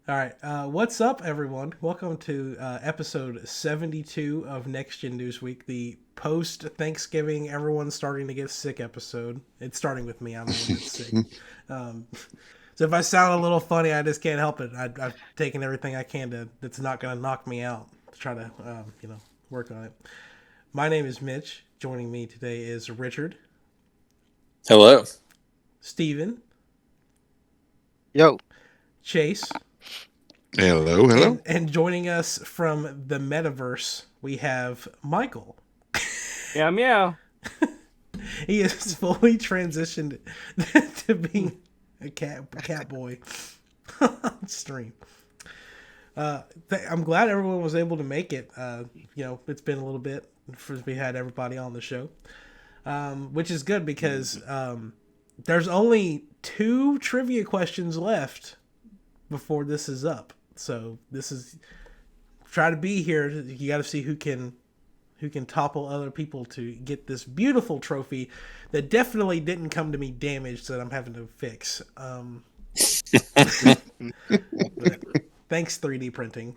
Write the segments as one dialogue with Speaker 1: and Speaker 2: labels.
Speaker 1: All right. What's up, everyone? Welcome to episode 72 of Next Gen Newsweek, the post Thanksgiving, everyone's starting to get sick episode. It's starting with me. I'm the one that's sick. Um, so if I sound a little funny, I just can't help it. I've taken everything I can that's not going to knock me out to try to, work on it. My name is Mitch. Joining me today is Richard,
Speaker 2: Hello.
Speaker 1: Steven,
Speaker 3: Yo,
Speaker 1: Chase,
Speaker 4: Hello, hello.
Speaker 1: and joining us from the metaverse, we have Michael.
Speaker 3: meow meow.
Speaker 1: He is fully transitioned to being a cat boy on stream. I'm glad everyone was able to make it. It's been a little bit since we had everybody on the show, which is good because there's only 2 trivia questions left before this is up. So this is try to be here. You got to see who can topple other people to get this beautiful trophy that definitely didn't come to me damaged that I'm having to fix. Thanks 3D printing.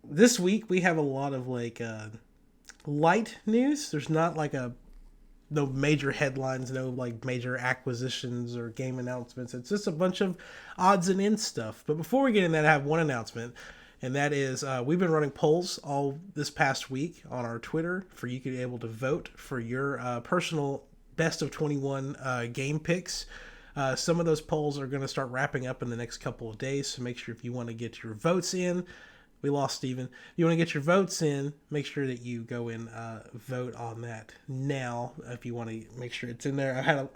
Speaker 1: This week we have a lot of light news. There's not no major headlines, no major acquisitions or game announcements. It's just a bunch of odds and ends stuff. But before we get in that, I have one announcement. And that is, we've been running polls all this past week on our Twitter for you to be able to vote for your personal best of 21 game picks. Some of those polls are going to start wrapping up in the next couple of days, so make sure if you want to get your votes in. We lost Steven. If you want to get your votes in, make sure that you go and vote on that now. If you want to make sure it's in there,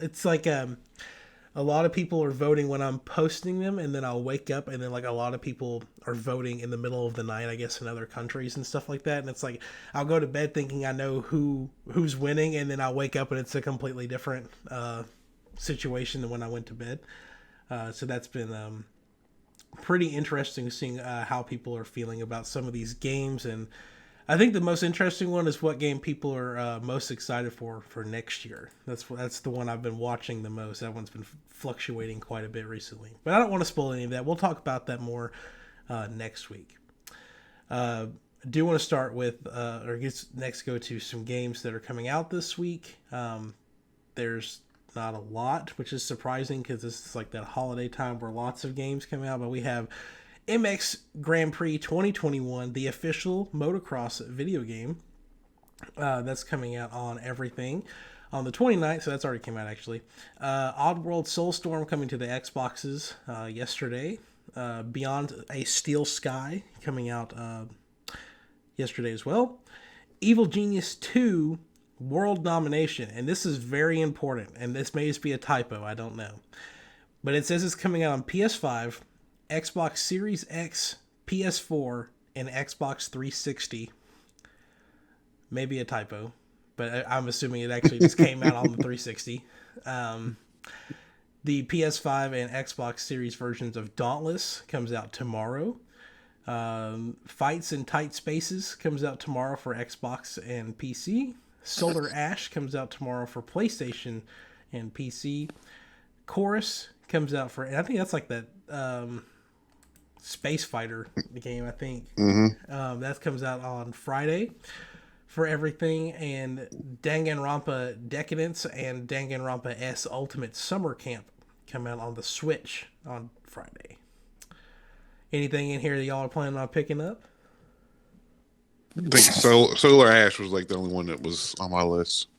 Speaker 1: a lot of people are voting when I'm posting them, and then I'll wake up, and then a lot of people are voting in the middle of the night, I guess, in other countries and stuff like that. And it's I'll go to bed thinking I know who's winning, and then I'll wake up and it's a completely different situation than when I went to bed. So that's been pretty interesting seeing how people are feeling about some of these games. And I think the most interesting one is what game people are most excited for next year. That's the one I've been watching the most. That one's been fluctuating quite a bit recently. But I don't want to spoil any of that. We'll talk about that more next week. I do want to start with, go to some games that are coming out this week. There's not a lot, which is surprising because this is that holiday time where lots of games come out. But we have MX Grand Prix 2021, the official motocross video game. That's coming out on everything on the 29th, so that's already came out actually. Oddworld Soulstorm coming to the Xboxes yesterday. Beyond a Steel Sky coming out yesterday as well. Evil Genius 2 World Domination, and this is very important, and this may just be a typo, I don't know. But it says it's coming out on PS5, Xbox Series X, PS4, and Xbox 360. Maybe a typo, but I'm assuming it actually just came out on the 360. The PS5 and Xbox Series versions of Dauntless comes out tomorrow. Fights in Tight Spaces comes out tomorrow for Xbox and PC. Solar Ash comes out tomorrow for PlayStation and PC. Chorus comes out for, and I think that's that Space Fighter game, I think.
Speaker 4: Mm-hmm.
Speaker 1: That comes out on Friday for everything. And Danganronpa Decadence and Danganronpa S Ultimate Summer Camp come out on the Switch on Friday. Anything in here that y'all are planning on picking up?
Speaker 4: I think Solar Ash was the only one that was on my list.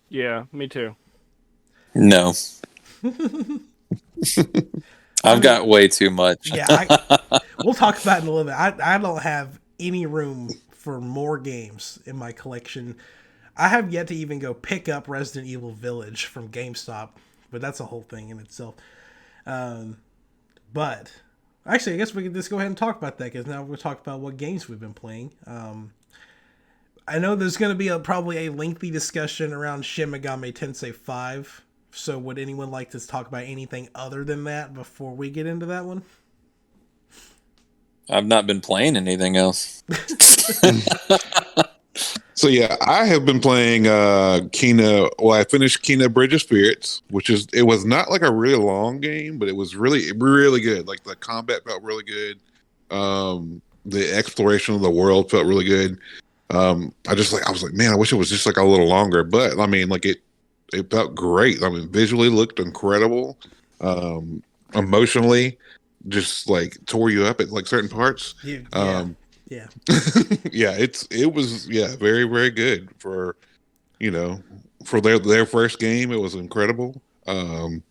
Speaker 3: Yeah, me too.
Speaker 2: No. I've got way too much.
Speaker 1: Yeah, we'll talk about it in a little bit. I don't have any room for more games in my collection. I have yet to even go pick up Resident Evil Village from GameStop, but that's a whole thing in itself. But actually, I guess we can just go ahead and talk about that, because now we'll talk about what games we've been playing. I know there's going to be probably a lengthy discussion around Shin Megami Tensei 5. So would anyone like to talk about anything other than that before we get into that one?
Speaker 2: I've not been playing anything else.
Speaker 4: So yeah, I have been playing Kena. Well, I finished Kena Bridge of Spirits, it was not like a really long game, but it was really really good. Like the combat felt really good. The exploration of the world felt really good. I was like, man, I wish it was just like a little longer. But I mean, like it felt great. I mean, visually looked incredible. Emotionally, just like tore you up at like certain parts.
Speaker 1: Yeah. Yeah.
Speaker 4: Yeah, it was very very good for for their first game. It was incredible. When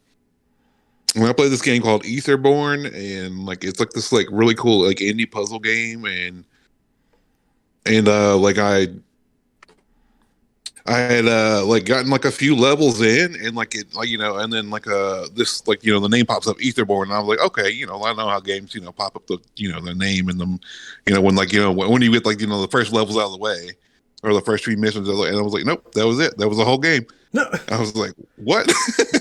Speaker 4: I played this game called Etherborn, and like it's like this like really cool like indie puzzle game, and like I had like gotten like a few levels in, and like it like and then like this like the name pops up Etherborn, and I was like, okay, I know how games pop up the the name and them when like when you get like the first levels out of the way, or the first three missions, and I was like, nope, that was it, that was the whole game.
Speaker 1: No.
Speaker 4: I was like, what?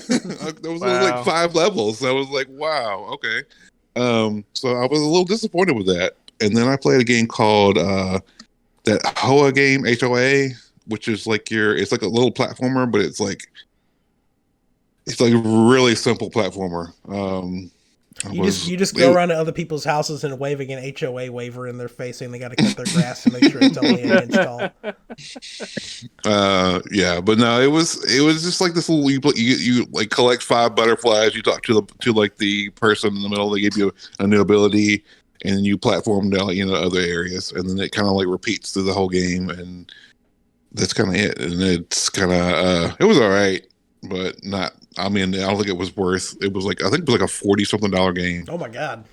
Speaker 4: There was only like 5 levels. So I was like, wow, okay. So I was a little disappointed with that, and then I played a game called that Hoa game, HOA, which is like it's like a little platformer, but it's like a really simple platformer.
Speaker 1: You just go around to other people's houses and waving an HOA waiver in their face, saying they got to cut their grass to make sure it's only an inch tall.
Speaker 4: Yeah, but no, it was just like this little you like collect 5 butterflies. You talk to like the person in the middle. They give you a new ability, and then you platform down other areas, and then it kind of like repeats through the whole game, and that's kind of it. And it's kind of it was all right, but not. I mean, I don't think it was worth. It was like I think it was like a $40-something game.
Speaker 1: Oh my god!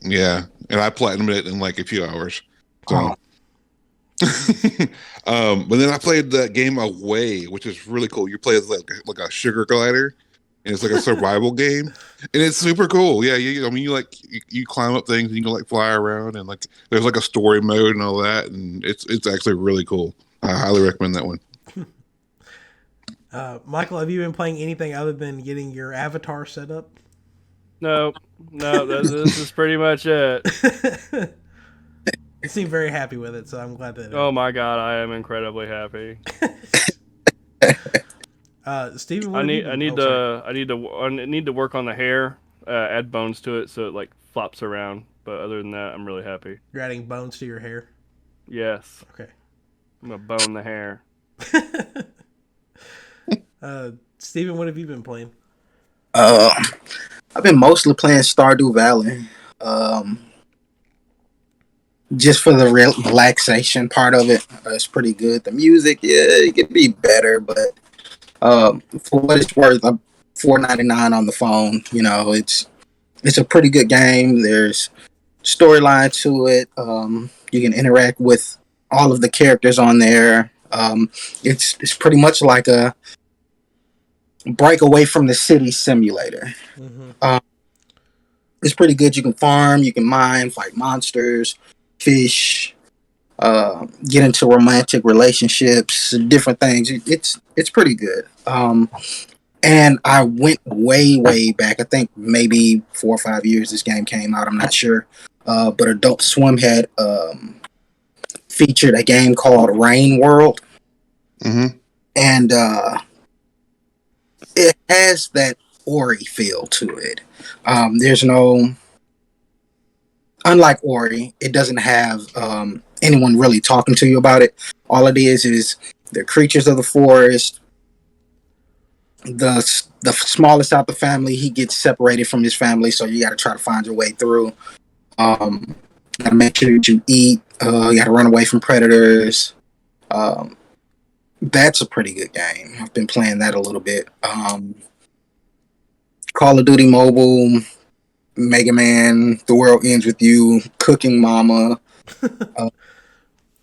Speaker 4: Yeah, and I platinumed it in like a few hours. So. But then I played the game Away, which is really cool. You play as like a sugar glider, and it's like a survival game, and it's super cool. Yeah, I mean, you climb up things, and you can like fly around, and like there's like a story mode and all that, and it's actually really cool. I highly recommend that one.
Speaker 1: Michael, have you been playing anything other than getting your avatar set up?
Speaker 3: No, this is pretty much it.
Speaker 1: You seem very happy with it, so I'm glad that.
Speaker 3: Oh my god, I am incredibly happy.
Speaker 1: Steven,
Speaker 3: I need to work on the hair, add bones to it so it like flops around. But other than that, I'm really happy.
Speaker 1: You're adding bones to your hair?
Speaker 3: Yes.
Speaker 1: Okay.
Speaker 3: I'm gonna bone the hair.
Speaker 1: Steven, what have you been playing?
Speaker 5: I've been mostly playing Stardew Valley. Just for the relaxation part of it. It's pretty good. The music, it could be better, but for what it's worth, I'm $4.99 on the phone. It's a pretty good game. There's storyline to it. You can interact with all of the characters on there. It's pretty much like a break away from the city simulator. Mm-hmm. It's pretty good. You can farm, you can mine, fight monsters, fish, get into romantic relationships, different things. It's pretty good. And I went way back. I think maybe 4 or 5 years this game came out. I'm not sure. But Adult Swim had featured a game called Rain World.
Speaker 4: Mm-hmm.
Speaker 5: And it has that Ori feel to it. Unlike Ori, it doesn't have anyone really talking to you about it. All it is the creatures of the forest. The smallest out the family, he gets separated from his family, so you got to try to find your way through. Got to make sure that you eat. You got to run away from predators. That's a pretty good game. I've been playing that a little bit. Call of Duty Mobile, Mega Man, The World Ends With You, Cooking Mama,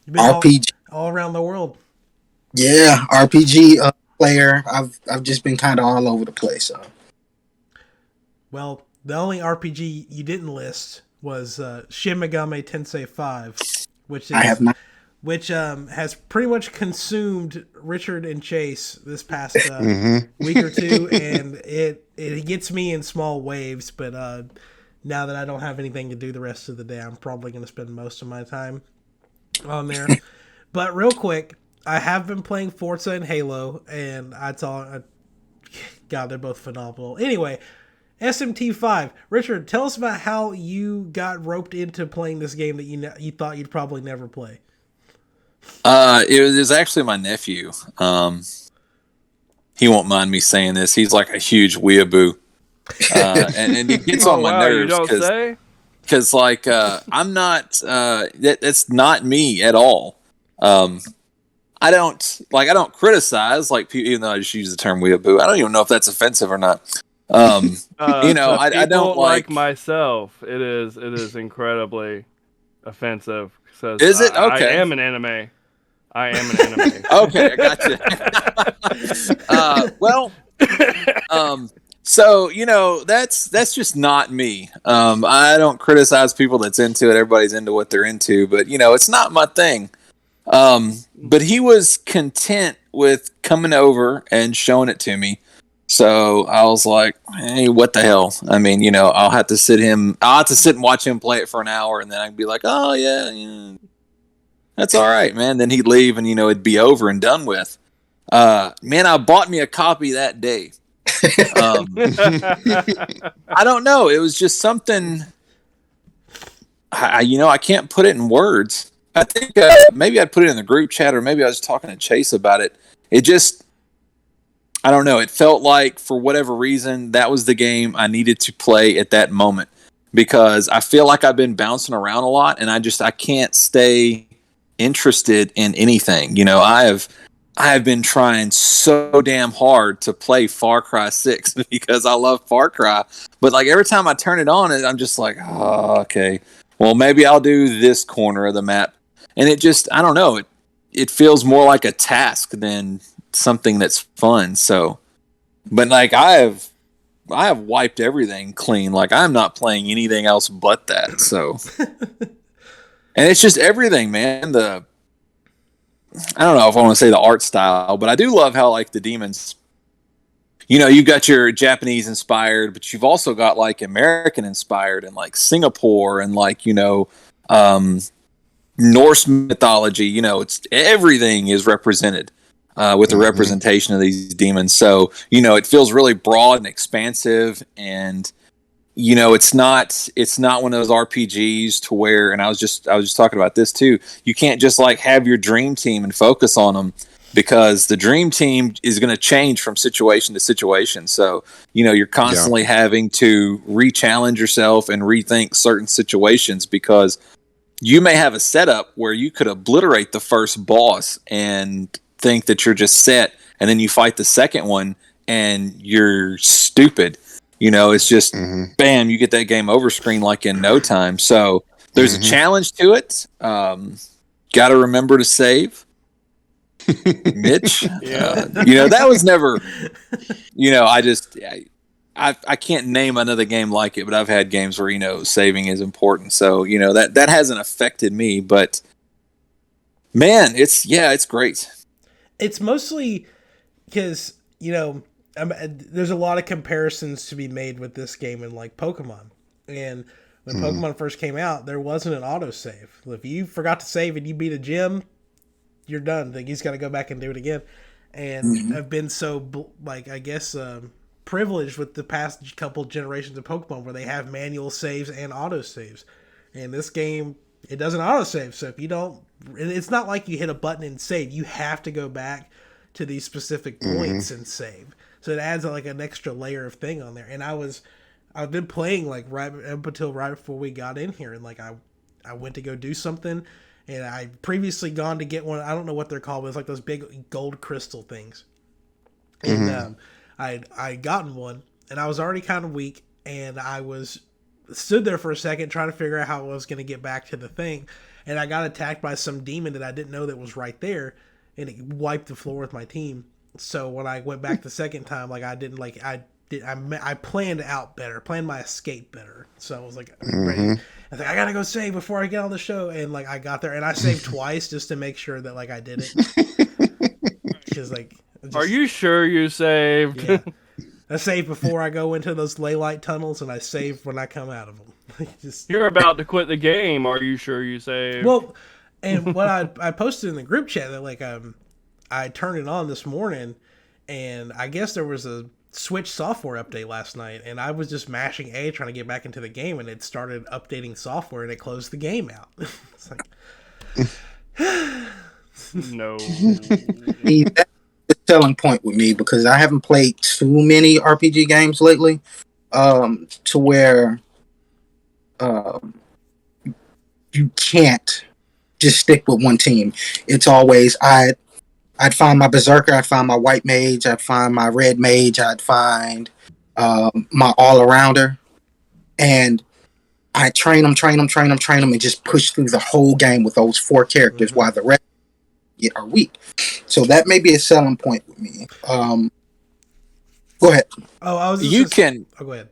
Speaker 5: RPG
Speaker 1: all around the world.
Speaker 5: Yeah, RPG player. I've just been kind of all over the place. So.
Speaker 1: Well, the only RPG you didn't list was Shin Megami Tensei 5, which is,
Speaker 5: I have not.
Speaker 1: Which has pretty much consumed Richard and Chase this past week or two, and it gets me in small waves. But now that I don't have anything to do the rest of the day, I'm probably going to spend most of my time on there. But real quick, I have been playing Forza and Halo, and God, they're both phenomenal. Anyway, SMT5. Richard, tell us about how you got roped into playing this game that you thought you'd probably never play.
Speaker 2: It was actually my nephew. He won't mind me saying this. He's like a huge weeaboo. And it gets on my nerves.
Speaker 3: You don't say?
Speaker 2: Because like I'm not that's not me at all. I don't criticize like even though I just use the term weeaboo. I don't even know if that's offensive or not. I don't like
Speaker 3: myself. It is incredibly offensive.
Speaker 2: Is it? Okay.
Speaker 3: I am an anime.
Speaker 2: Okay, I gotcha. So that's just not me. I don't criticize people that's into it. Everybody's into what they're into, but it's not my thing. But he was content with coming over and showing it to me. So I was like, hey, what the hell? I mean, I'll have to sit and watch him play it for an hour, and then I'd be like, oh yeah, that's all right, man. Then he'd leave, and it'd be over and done with. Man, I bought me a copy that day. I don't know. It was just something. I can't put it in words. I think maybe I'd put it in the group chat, or maybe I was talking to Chase about it. It just, I don't know. It felt like for whatever reason that was the game I needed to play at that moment, because I feel like I've been bouncing around a lot, and I can't stay interested in anything. I have been trying so damn hard to play Far Cry 6 because I love Far Cry, but like every time I turn it on, I'm just like, oh, okay, well maybe I'll do this corner of the map, and it just, I don't know, it feels more like a task than something that's fun. So, but like I have wiped everything clean. Like I'm not playing anything else but that. So, and it's just everything, man. I don't know if I want to say the art style, but I do love how like the demons, you've got your Japanese inspired, but you've also got like American inspired and like Singapore and like, Norse mythology, it's everything is represented with the representation of these demons. So, it feels really broad and expansive, and it's not one of those RPGs to where, and I was just talking about this too. You can't just like have your dream team and focus on them, because the dream team is going to change from situation to situation. So, you're constantly having to re-challenge yourself and rethink certain situations, because you may have a setup where you could obliterate the first boss and think that you're just set, and then you fight the second one and you're stupid. It's just bam, you get that game over screen like in no time. So there's a challenge to it. Got to remember to save. Mitch, that was never, I can't name another game like it, but I've had games where, saving is important. So, that hasn't affected me, but man, it's great.
Speaker 1: It's mostly because, there's a lot of comparisons to be made with this game and like Pokemon. And when Pokemon first came out, there wasn't an autosave. If you forgot to save and you beat a gym, you're done. Like, he's got to go back and do it again. And I've been so, privileged with the past couple generations of Pokemon where they have manual saves and autosaves. And this game, it doesn't autosave. So if you don't, it's not like you hit a button and save. You have to go back to these specific points and save. So it adds like an extra layer of thing on there. And I've been playing like right up until right before we got in here, and like I went to go do something, and I previously gone to get one. I don't know what they're called, but it's like those big gold crystal things. And I'd gotten one, and I was already kind of weak, and I stood there for a second trying to figure out how I was going to get back to the thing, and I got attacked by some demon that I didn't know that was right there, and it wiped the floor with my team. So when I went back the second time, like I planned out better, planned my escape better. So I was like, ready. I was like, I gotta go save before I get on the show, and like I got there, and I saved twice just to make sure that like I did it. Because like,
Speaker 3: are you sure you saved?
Speaker 1: Yeah. I save before I go into those ley light tunnels, and I save when I come out of them.
Speaker 3: You're about to quit the game. Are you sure you saved?
Speaker 1: Well, And what I posted in the group chat that like I turned it on this morning, and I guess there was a Switch software update last night, and I was just mashing A trying to get back into the game, and it started updating software, and it closed the game out. It's like,
Speaker 3: No.
Speaker 5: See, that's the selling point with me because I haven't played too many RPG games lately, to where you can't just stick with one team. It's always I'd find my berserker, I'd find my white mage, I'd find my red mage, I'd find my all arounder, and I train them, and just push through the whole game with those 4 characters, while the rest are weak. So that may be a selling point with me. Go ahead.
Speaker 1: oh, I was just
Speaker 2: You can.
Speaker 1: Oh, go ahead.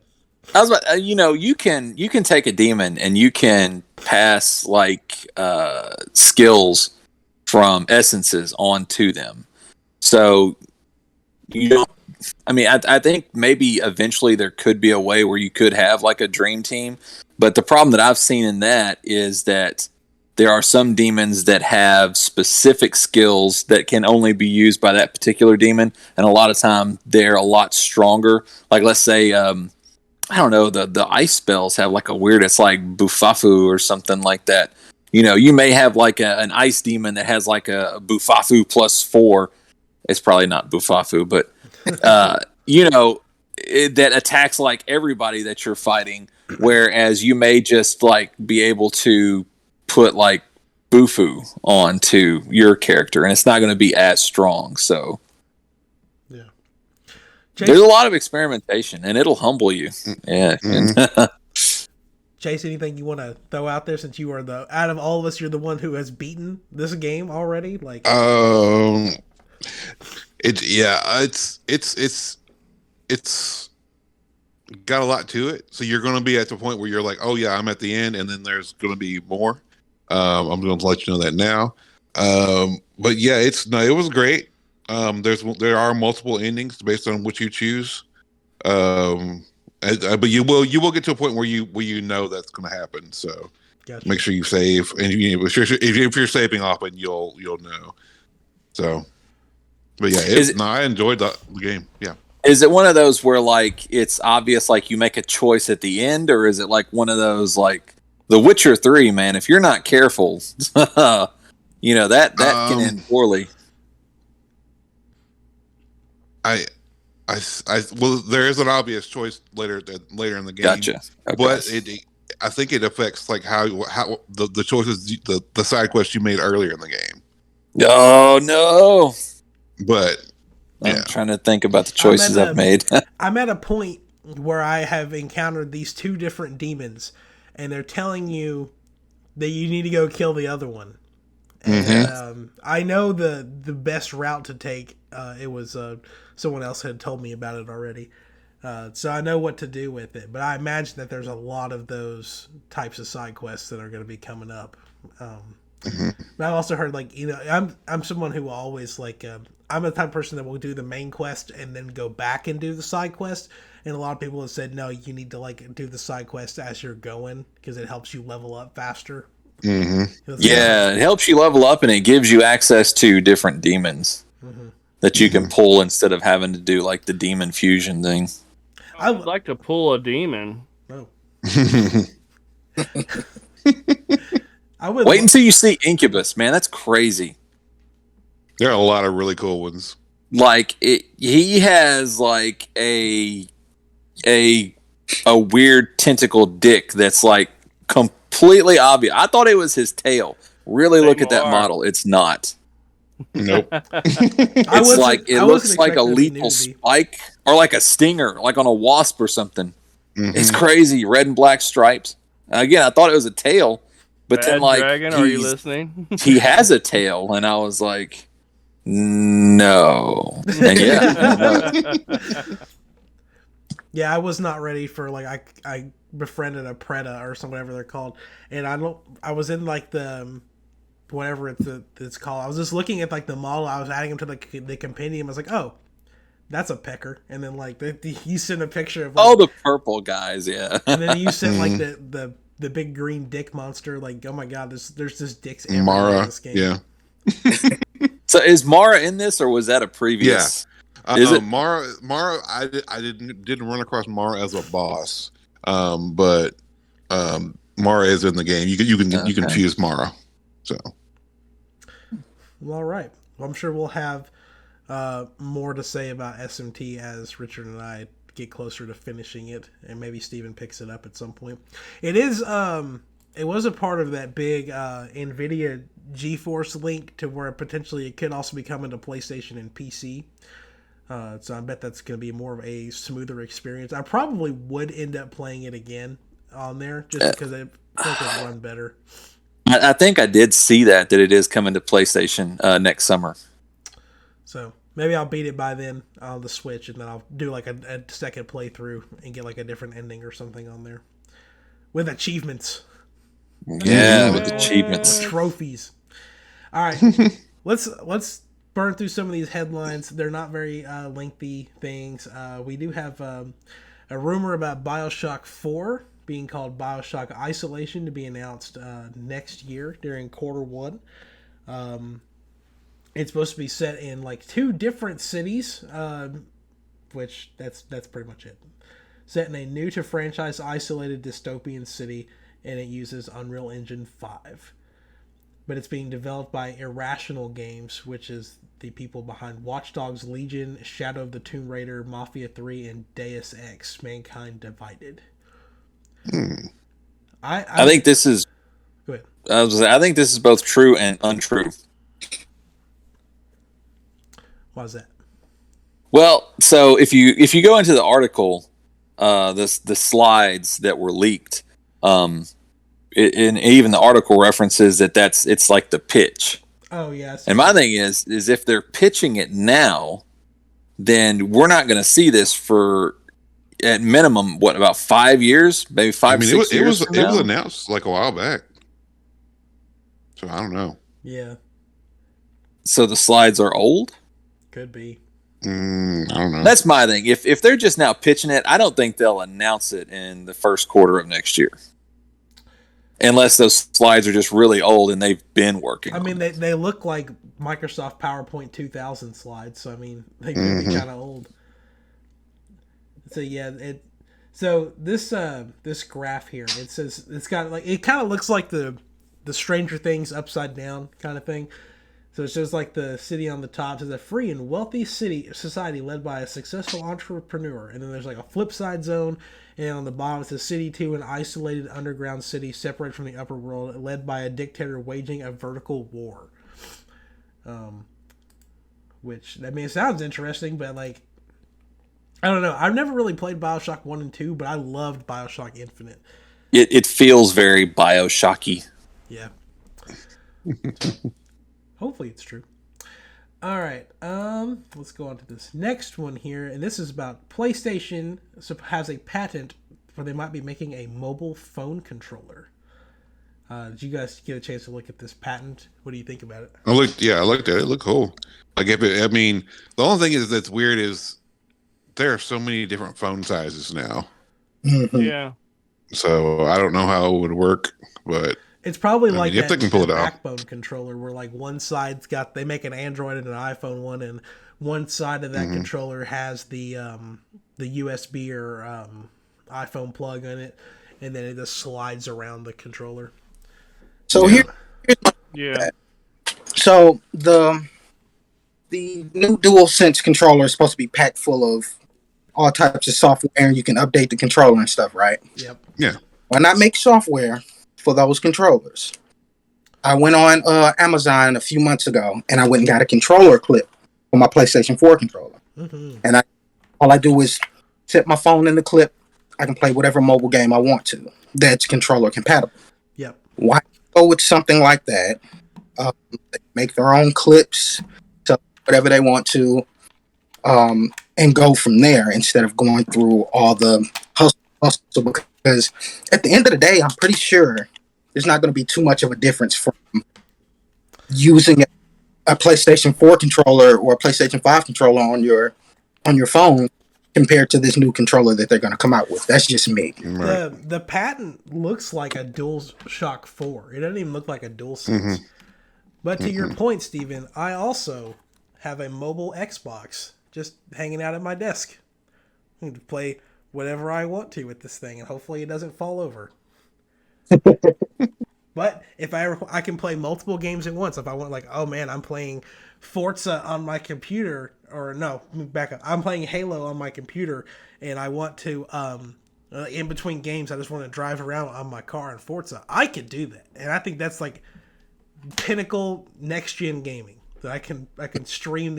Speaker 2: I was about, you can take a demon and you can pass like skills from essences onto them. So you don't. I mean, I think maybe eventually there could be a way where you could have like a dream team, but the problem that I've seen in that is that there are some demons that have specific skills that can only be used by that particular demon, and a lot of time they're a lot stronger. Like let's say, I don't know, the ice spells have like a weird, it's like Bufafu or something like that. You may have like an ice demon that has like a Bufafu +4. It's probably not Bufafu, but that attacks like everybody that you're fighting, whereas you may just like be able to put like Bufu onto your character, and it's not going to be as strong. So
Speaker 1: Yeah.
Speaker 2: there's a lot of experimentation, and it'll humble you. Yeah.
Speaker 1: Chase, anything you want to throw out there since you are out of all of us, you're the one who has beaten this game already? Like,
Speaker 4: it's got a lot to it. So you're going to be at the point where you're like, oh yeah, I'm at the end, and then there's going to be more. I'm going to let you know that now. But yeah, it was great. There are multiple endings based on what you choose. But you will get to a point where you know that's going to happen. So
Speaker 1: gotcha.
Speaker 4: Make sure you save, and if you're saving often, you'll know. So, but yeah, I enjoyed the game. Yeah.
Speaker 2: Is it one of those where like it's obvious, like you make a choice at the end, or is it like one of those like The Witcher 3, man? If you're not careful, that can end poorly.
Speaker 4: Well, there is an obvious choice later in the game.
Speaker 2: Gotcha. Okay.
Speaker 4: But I think it affects like how the choices, the side quests you made earlier in the game.
Speaker 2: Oh no!
Speaker 4: But
Speaker 2: I'm trying to think about the choices I've made.
Speaker 1: I'm at a point where I have encountered these 2 different demons, and they're telling you that you need to go kill the other one. And I know the best route to take. It was someone else had told me about it already, so I know what to do with it. But I imagine that there's a lot of those types of side quests that are going to be coming up. But I've also heard like I'm someone who always like I'm the type of person that will do the main quest and then go back and do the side quest. And a lot of people have said no, you need to like do the side quest as you're going because it helps you level up faster.
Speaker 2: Yeah, it helps you level up, and it gives you access to different demons that you can pull instead of having to do like the demon fusion thing.
Speaker 3: I would like to pull a demon.
Speaker 1: Oh.
Speaker 2: Wait until you see Incubus, man. That's crazy.
Speaker 4: There are a lot of really cool ones.
Speaker 2: Like he has like a weird tentacle dick that's like completely obvious. I thought it was his tail. Really look at that model. It's not.
Speaker 4: Nope.
Speaker 2: It looks like a lethal spike or like a stinger, like on a wasp or something. It's crazy. Red and black stripes. Again, I thought it was a tail, but
Speaker 3: Bad
Speaker 2: then like
Speaker 3: Dragon, are you listening?
Speaker 2: He has a tail, and I was like, no. And yeah.
Speaker 1: Yeah, I was not ready for like I befriended a Preda or whatever they're called, and I was in like the whatever it's called. I was just looking at like the model. I was adding him to the compendium. I was like, oh, that's a pecker. And then like you sent a picture of like,
Speaker 2: the purple guys, yeah.
Speaker 1: And then you sent like the the big green dick monster. Like, oh my god, there's just dicks everywhere in
Speaker 4: Mara,
Speaker 1: this game.
Speaker 4: yeah.
Speaker 2: So is Mara in this, or was that a previous? Is it?
Speaker 4: Mara? I didn't run across Mara as a boss, but Mara is in the game. You can choose Mara. So,
Speaker 1: Well, all right. Well, I'm sure we'll have more to say about SMT as Richard and I get closer to finishing it, and maybe Steven picks it up at some point. It is. It was a part of that big NVIDIA GeForce link to where potentially it could also be coming to PlayStation and PC. So I bet that's going to be more of a smoother experience. I probably would end up playing it again on there just because I think it'd run better.
Speaker 2: I think I did see that it is coming to PlayStation next summer.
Speaker 1: So maybe I'll beat it by then on the Switch, and then I'll do like a second playthrough and get like a different ending or something on there with achievements.
Speaker 2: Yeah, with achievements,
Speaker 1: trophies. All right, let's burn through some of these headlines. They're not very lengthy things. We do have a rumor about BioShock 4 being called BioShock Isolation to be announced next year during Q1. It's supposed to be set in like 2 different cities, which that's pretty much it. Set in a new to franchise isolated dystopian city, and it uses Unreal Engine 5. But it's being developed by Irrational Games, which is the people behind Watch Dogs Legion, Shadow of the Tomb Raider, Mafia 3, and Deus Ex: Mankind Divided. I
Speaker 2: think this is.
Speaker 1: Go ahead.
Speaker 2: I think this is both true and untrue.
Speaker 1: Why is that?
Speaker 2: Well, so if you go into the article, the slides that were leaked, and even the article references it's like the pitch.
Speaker 1: Oh yes.
Speaker 2: And my thing is if they're pitching it now, then we're not going to see this for at minimum about 5 years, maybe 6 years.
Speaker 4: It was announced like a while back, so I don't know.
Speaker 1: Yeah.
Speaker 2: So the slides are old.
Speaker 1: Could be.
Speaker 4: I don't know.
Speaker 2: That's my thing. If they're just now pitching it, I don't think they'll announce it in the first quarter of next year. Unless those slides are just really old and they've been working.
Speaker 1: I mean, they look like Microsoft PowerPoint 2000 slides, so I mean, they could be kind of old. So yeah, so this graph here, it says it's got like it kind of looks like the Stranger Things upside down kind of thing. So it shows like the city on the top says a free and wealthy society led by a successful entrepreneur, and then there's like a flip side zone, and on the bottom it says city 2, an isolated underground city separated from the upper world, led by a dictator waging a vertical war. Which I mean, it sounds interesting, but like I don't know. I've never really played BioShock 1 and 2, but I loved BioShock Infinite.
Speaker 2: It feels very BioShocky.
Speaker 1: Yeah. Hopefully it's true. All right. Let's go on to this next one here, and this is about PlayStation has a patent where they might be making a mobile phone controller. Did you guys get a chance to look at this patent? What do you think about it?
Speaker 4: I looked at it. It looked cool. Like the only thing that's weird is there are so many different phone sizes now.
Speaker 5: Mm-hmm.
Speaker 3: Yeah.
Speaker 4: So I don't know how it would work, but
Speaker 1: it's probably like
Speaker 4: if they can pull it off.
Speaker 1: backbone controller where like one side's got they make an Android and an iPhone one, and one side of that controller has the USB or iPhone plug in it, and then it just slides around the controller.
Speaker 5: So here's my So the new DualSense controller is supposed to be packed full of all types of software, and you can update the controller and stuff, right?
Speaker 1: Yep.
Speaker 4: Yeah.
Speaker 5: Why not make software for those controllers? I went on Amazon a few months ago, and I went and got a controller clip for my PlayStation 4 controller.
Speaker 1: Mm-hmm.
Speaker 5: And all I do is set my phone in the clip. I can play whatever mobile game I want to that's controller compatible.
Speaker 1: Yep.
Speaker 5: Why go with something like that? They make their own clips, so whatever they want to, and go from there instead of going through all the hustle. Because at the end of the day, I'm pretty sure there's not going to be too much of a difference from using a PlayStation 4 controller or a PlayStation 5 controller on your phone compared to this new controller that they're going to come out with. That's just me.
Speaker 4: Right.
Speaker 1: The patent looks like a DualShock 4. It doesn't even look like a DualSense. But to your point, Steven, I also have a mobile Xbox just hanging out at my desk. I can play whatever I want to with this thing, and hopefully it doesn't fall over. But if I can play multiple games at once. If I want, like, oh man, I'm playing Forza on my computer, or no, back up. I'm playing Halo on my computer, and I want to, in between games, I just want to drive around on my car in Forza. I could do that, and I think that's like pinnacle next gen gaming. That I can stream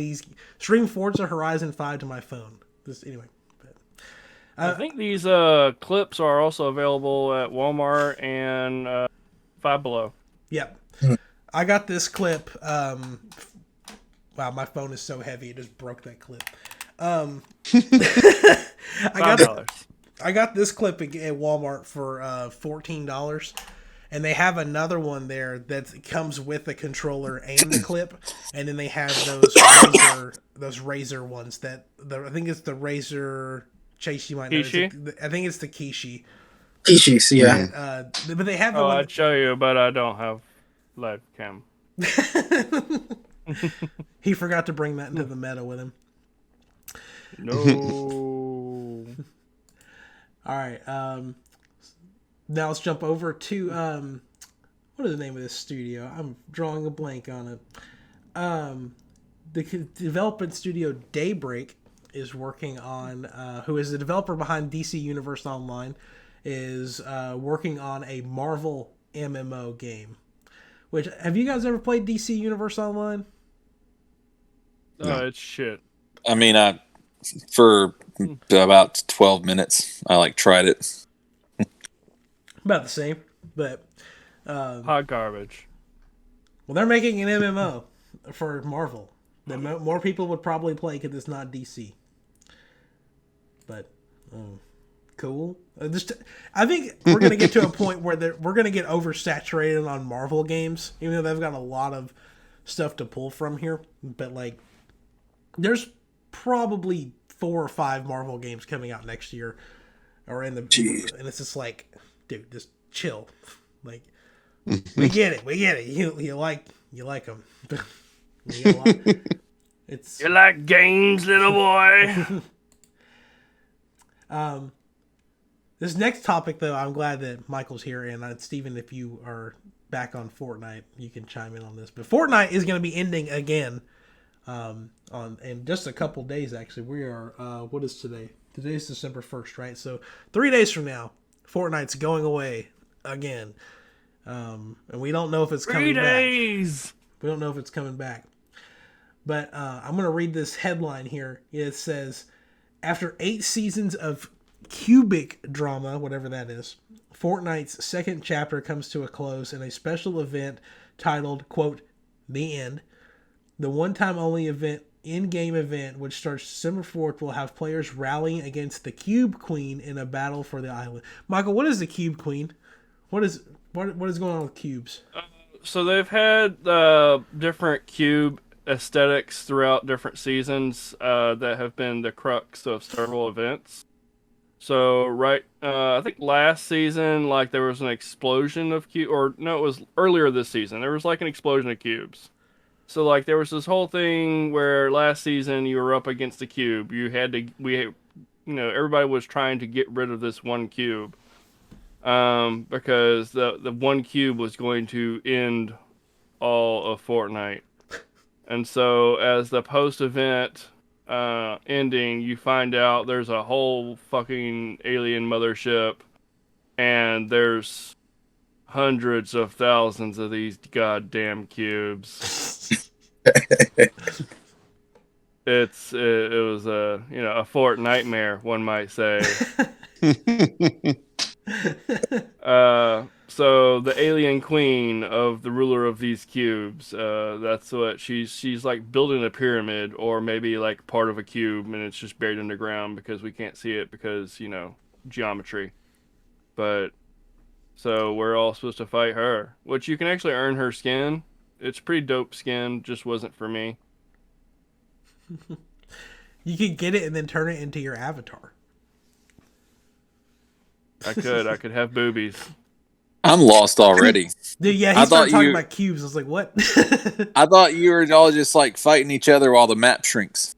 Speaker 1: Forza Horizon 5 to my phone. Just anyway.
Speaker 3: I think these clips are also available at Walmart and Five Below.
Speaker 1: Yep. I got this clip. Wow, my phone is so heavy it just broke that clip. I got this clip at Walmart for $14, and they have another one there that comes with the controller and the clip, and then they have those Razer ones that I think it's the Razer Chase. You might know. I think it's the Kishi.
Speaker 5: Kishi's, yeah.
Speaker 1: But they have.
Speaker 3: I'd show you, but I don't have live cam.
Speaker 1: He forgot to bring that into the meta with him.
Speaker 3: No.
Speaker 1: All right. Now let's jump over to what is the name of this studio? I'm drawing a blank on it. The development studio Daybreak is working on, who is the developer behind DC Universe Online, is working on a Marvel MMO game. Which, have you guys ever played DC Universe Online?
Speaker 3: It's shit.
Speaker 2: I mean, for about 12 minutes, I tried it.
Speaker 1: About the same, but
Speaker 3: hot garbage.
Speaker 1: Well, they're making an MMO for Marvel that more people would probably play because it's not DC. But cool. I think we're gonna get to a point where we're gonna get oversaturated on Marvel games, even though they've got a lot of stuff to pull from here. But there's probably 4 or 5 Marvel games coming out next year, or and it's just dude, just chill. We get it. You like them.
Speaker 3: You like games, little boy.
Speaker 1: This next topic, though, I'm glad that Michael's here, and Steven, if you are back on Fortnite, you can chime in on this. But Fortnite is going to be ending again in just a couple days, actually. We are, what is today? Today's December 1st, right? So 3 days from now, Fortnite's going away again. And we don't know if it's coming back. 3 days! We don't know if it's coming back. But I'm going to read this headline here. It says, after 8 seasons of cubic drama, whatever that is, Fortnite's second chapter comes to a close in a special event titled, quote, The End. The one-time only event, in-game event, which starts December 4th, will have players rallying against the Cube Queen in a battle for the island. Michael, what is the Cube Queen? What is going on with cubes?
Speaker 3: So they've had different cube aesthetics throughout different seasons that have been the crux of several events. So I think last season, there was an explosion of cubes, or no, it was earlier this season. There was an explosion of cubes. So there was this whole thing where last season you were up against the cube. Everybody was trying to get rid of this one cube, because the one cube was going to end all of Fortnite. And so as the post-event ending, you find out there's a whole fucking alien mothership, and there's hundreds of thousands of these goddamn cubes. It was a Fort nightmare, one might say. So the alien queen of the ruler of these cubes, that's what she's building a pyramid, or maybe part of a cube, and it's just buried underground because we can't see it because geometry. But so we're all supposed to fight her, which you can actually earn her skin. It's pretty dope skin, just wasn't for me.
Speaker 1: You could get it and then turn it into your avatar.
Speaker 3: I could have boobies.
Speaker 2: I'm lost already.
Speaker 1: Dude, yeah,
Speaker 2: I
Speaker 1: he
Speaker 2: thought
Speaker 1: started talking
Speaker 2: you-
Speaker 1: about cubes. I was like, what?
Speaker 2: I thought you were all just like fighting each other while the map shrinks.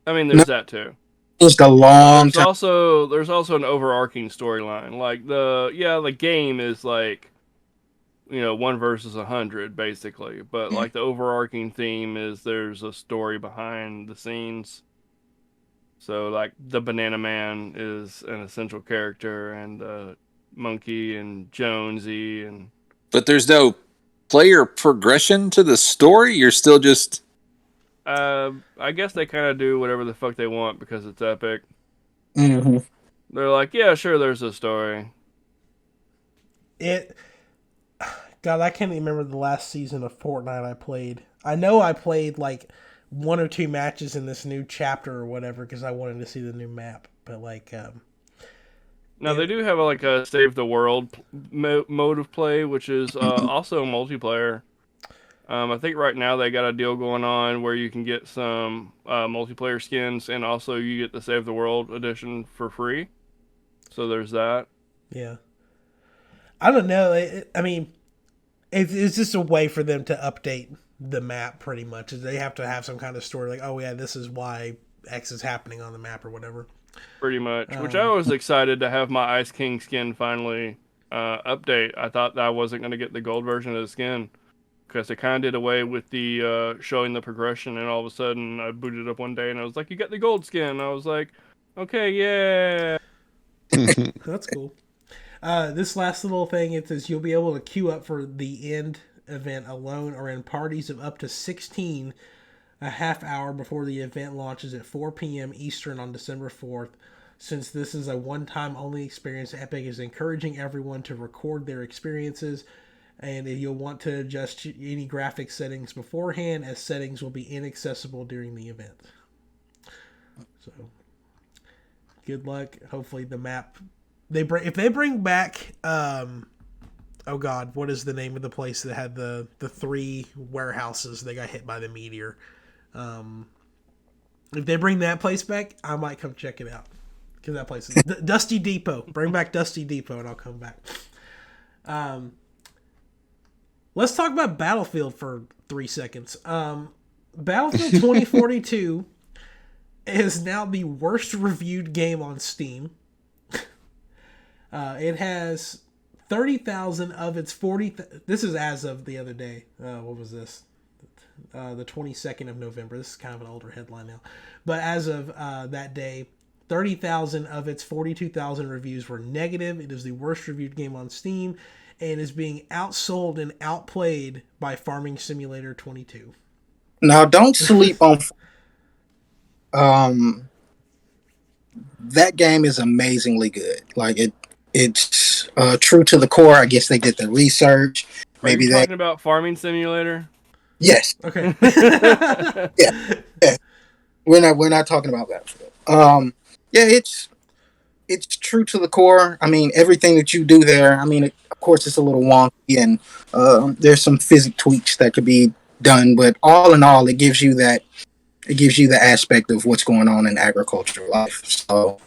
Speaker 3: I mean, there's that too.
Speaker 5: It's a long
Speaker 3: There's
Speaker 5: time.
Speaker 3: also an overarching storyline. Like the game is like, 1 versus 100 basically, but like the overarching theme is there's a story behind the scenes. So like the Banana Man is an essential character, and Monkey and Jonesy and
Speaker 2: But there's no player progression to the story. You're still just
Speaker 3: I guess they kind of do whatever the fuck they want because it's epic.
Speaker 5: Hmm.
Speaker 3: They're like, yeah, sure, there's a story.
Speaker 1: God, I can't even remember the last season of Fortnite I played. I know I played like 1 or 2 matches in this new chapter or whatever because I wanted to see the new map. But like,
Speaker 3: Now they do have like a save the world mode of play, which is also multiplayer. I think right now they got a deal going on where you can get some multiplayer skins, and also you get the Save the World edition for free. So there's that.
Speaker 1: yeah, I don't know. I mean, it's just a way for them to update the map. Pretty much, they have to have some kind of story like, oh yeah, this is why X is happening on the map or whatever.
Speaker 3: Pretty much. Which I was excited to have my Ice King skin finally update. I thought that I wasn't going to get the gold version of the skin, because they kind of did away with the showing the progression, and all of a sudden I booted up one day and I was like, you got the gold skin. And I was like, okay, yeah.
Speaker 1: That's cool. This last little thing, it says you'll be able to queue up for the end event alone or in parties of up to 16 a half hour before the event launches at 4 p.m. Eastern on December 4th. Since this is a one-time only experience, Epic is encouraging everyone to record their experiences, and you'll want to adjust any graphic settings beforehand, as settings will be inaccessible during the event. So, good luck. Hopefully the map... If they bring back... oh god, what is the name of the place that had the 3 warehouses that got hit by the meteor? If they bring that place back, I might come check it out. Because that place is... Dusty Depot. Bring back Dusty Depot and I'll come back. Let's talk about Battlefield for 3 seconds. Battlefield 2042 is now the worst reviewed game on Steam. It has 30,000 of its 40... This is as of the other day. What was this? The 22nd of November. This is kind of an older headline now. But as of that day, 30,000 of its 42,000 reviews were negative. It is the worst reviewed game on Steam and is being outsold and outplayed by Farming Simulator 22.
Speaker 5: Now, don't sleep on. That game is amazingly good. Like it's true to the core. I guess they did the research.
Speaker 3: Are you talking about Farming Simulator?
Speaker 5: Yes.
Speaker 1: Okay.
Speaker 5: yeah. We're not talking about that. Yeah, it's true to the core. I mean, everything that you do there. I mean, of course, it's a little wonky, and there's some physics tweaks that could be done. But all in all, it gives you the aspect of what's going on in agricultural life. So,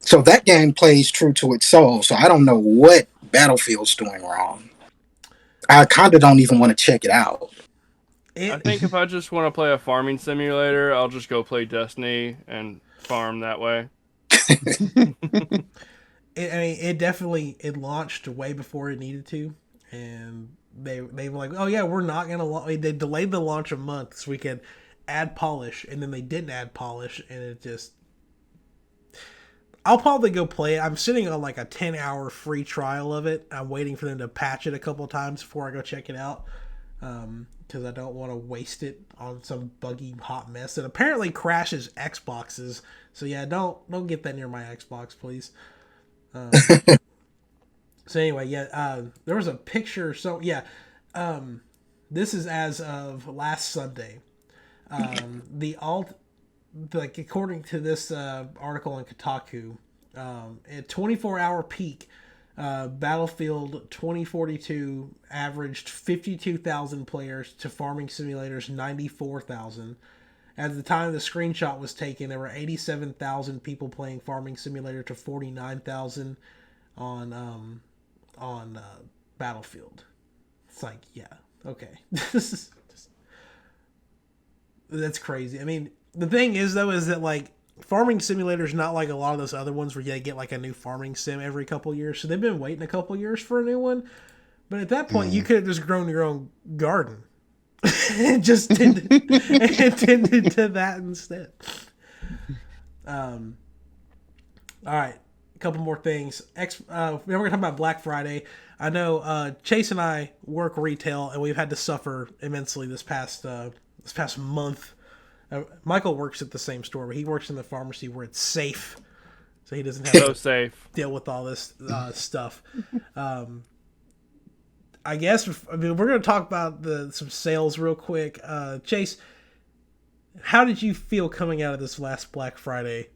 Speaker 5: so that game plays true to its soul. So I don't know what Battlefield's doing wrong. I kind of don't even want to check it out.
Speaker 3: I think if I just want to play a farming simulator, I'll just go play Destiny and farm that way.
Speaker 1: It definitely launched way before it needed to, and they were like, oh yeah, we're not gonna launch. They delayed the launch a month so we could add polish, and then they didn't add polish, and it just... I'll probably go play it. I'm sitting on like a 10-hour free trial of it. I'm waiting for them to patch it a couple times before I go check it out, because I don't want to waste it on some buggy hot mess that apparently crashes Xboxes. So yeah, don't get that near my Xbox, please. So anyway, yeah, there was a picture. So yeah, this is as of last Sunday. Like according to this article in Kotaku, at 24-hour peak, Battlefield 2042 averaged 52,000 players to Farming Simulator's 94,000, At the time the screenshot was taken, there were 87,000 people playing Farming Simulator to 49,000 on Battlefield. It's like, yeah, okay. That's crazy. I mean, the thing is though is that like Farming Simulator is not like a lot of those other ones where you get like a new farming sim every couple years. So they've been waiting a couple years for a new one. But at that point, you could have just grown your own garden and just tended to that instead. All right, a couple more things. We're going to talk about Black Friday. I know Chase and I work retail, and we've had to suffer immensely this past month. Michael works at the same store, but he works in the pharmacy where it's safe, so he doesn't have
Speaker 3: So
Speaker 1: to
Speaker 3: safe.
Speaker 1: deal with all this stuff. I guess we're going to talk about some sales real quick. Chase, how did you feel coming out of this last Black Friday,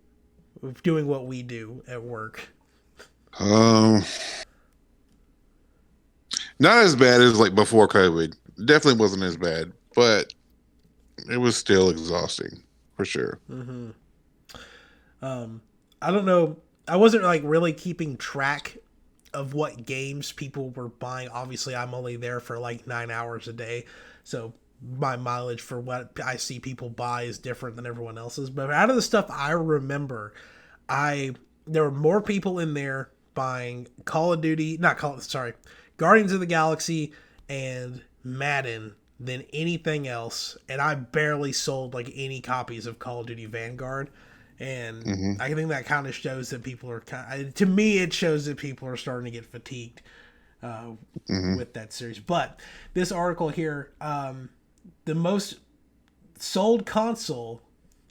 Speaker 1: doing what we do at work?
Speaker 4: Not as bad as like before COVID. Definitely wasn't as bad, but it was still exhausting for sure.
Speaker 1: Mm-hmm. I don't know. I wasn't like really keeping track of what games people were buying. Obviously, I'm only there for like 9 hours a day, so my mileage for what I see people buy is different than everyone else's. But out of the stuff I remember, there were more people in there buying Guardians of the Galaxy and Madden than anything else, and I barely sold like any copies of Call of Duty Vanguard. And I think that kind of shows that people are to me, it shows that people are starting to get fatigued with that series. But this article here, the most sold console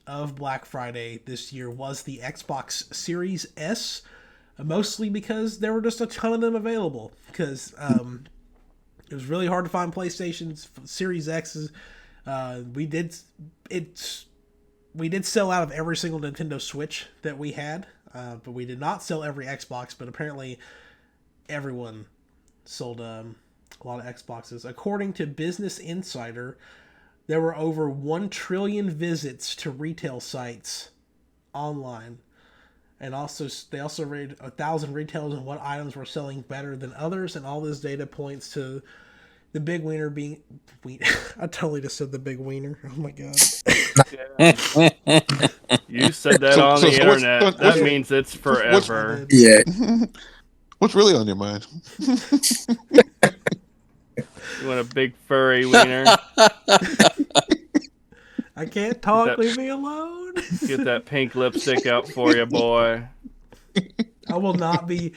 Speaker 1: of Black Friday this year was the Xbox Series S, mostly because there were just a ton of them available. Because it was really hard to find PlayStation's Series X's. We did sell out of every single Nintendo Switch that we had, but we did not sell every Xbox. But apparently, everyone sold a lot of Xboxes. According to Business Insider, there were over 1 trillion visits to retail sites online, and they also rated 1,000 retailers on what items were selling better than others. And all this data points to the big wiener being. I totally just said the big wiener. Oh my god.
Speaker 3: You said that on the internet. That means it's forever.
Speaker 5: Yeah.
Speaker 4: What's really on your mind?
Speaker 3: You want a big furry wiener?
Speaker 1: I can't talk. Leave me alone.
Speaker 3: Get that pink lipstick out for you, boy.
Speaker 1: I will not be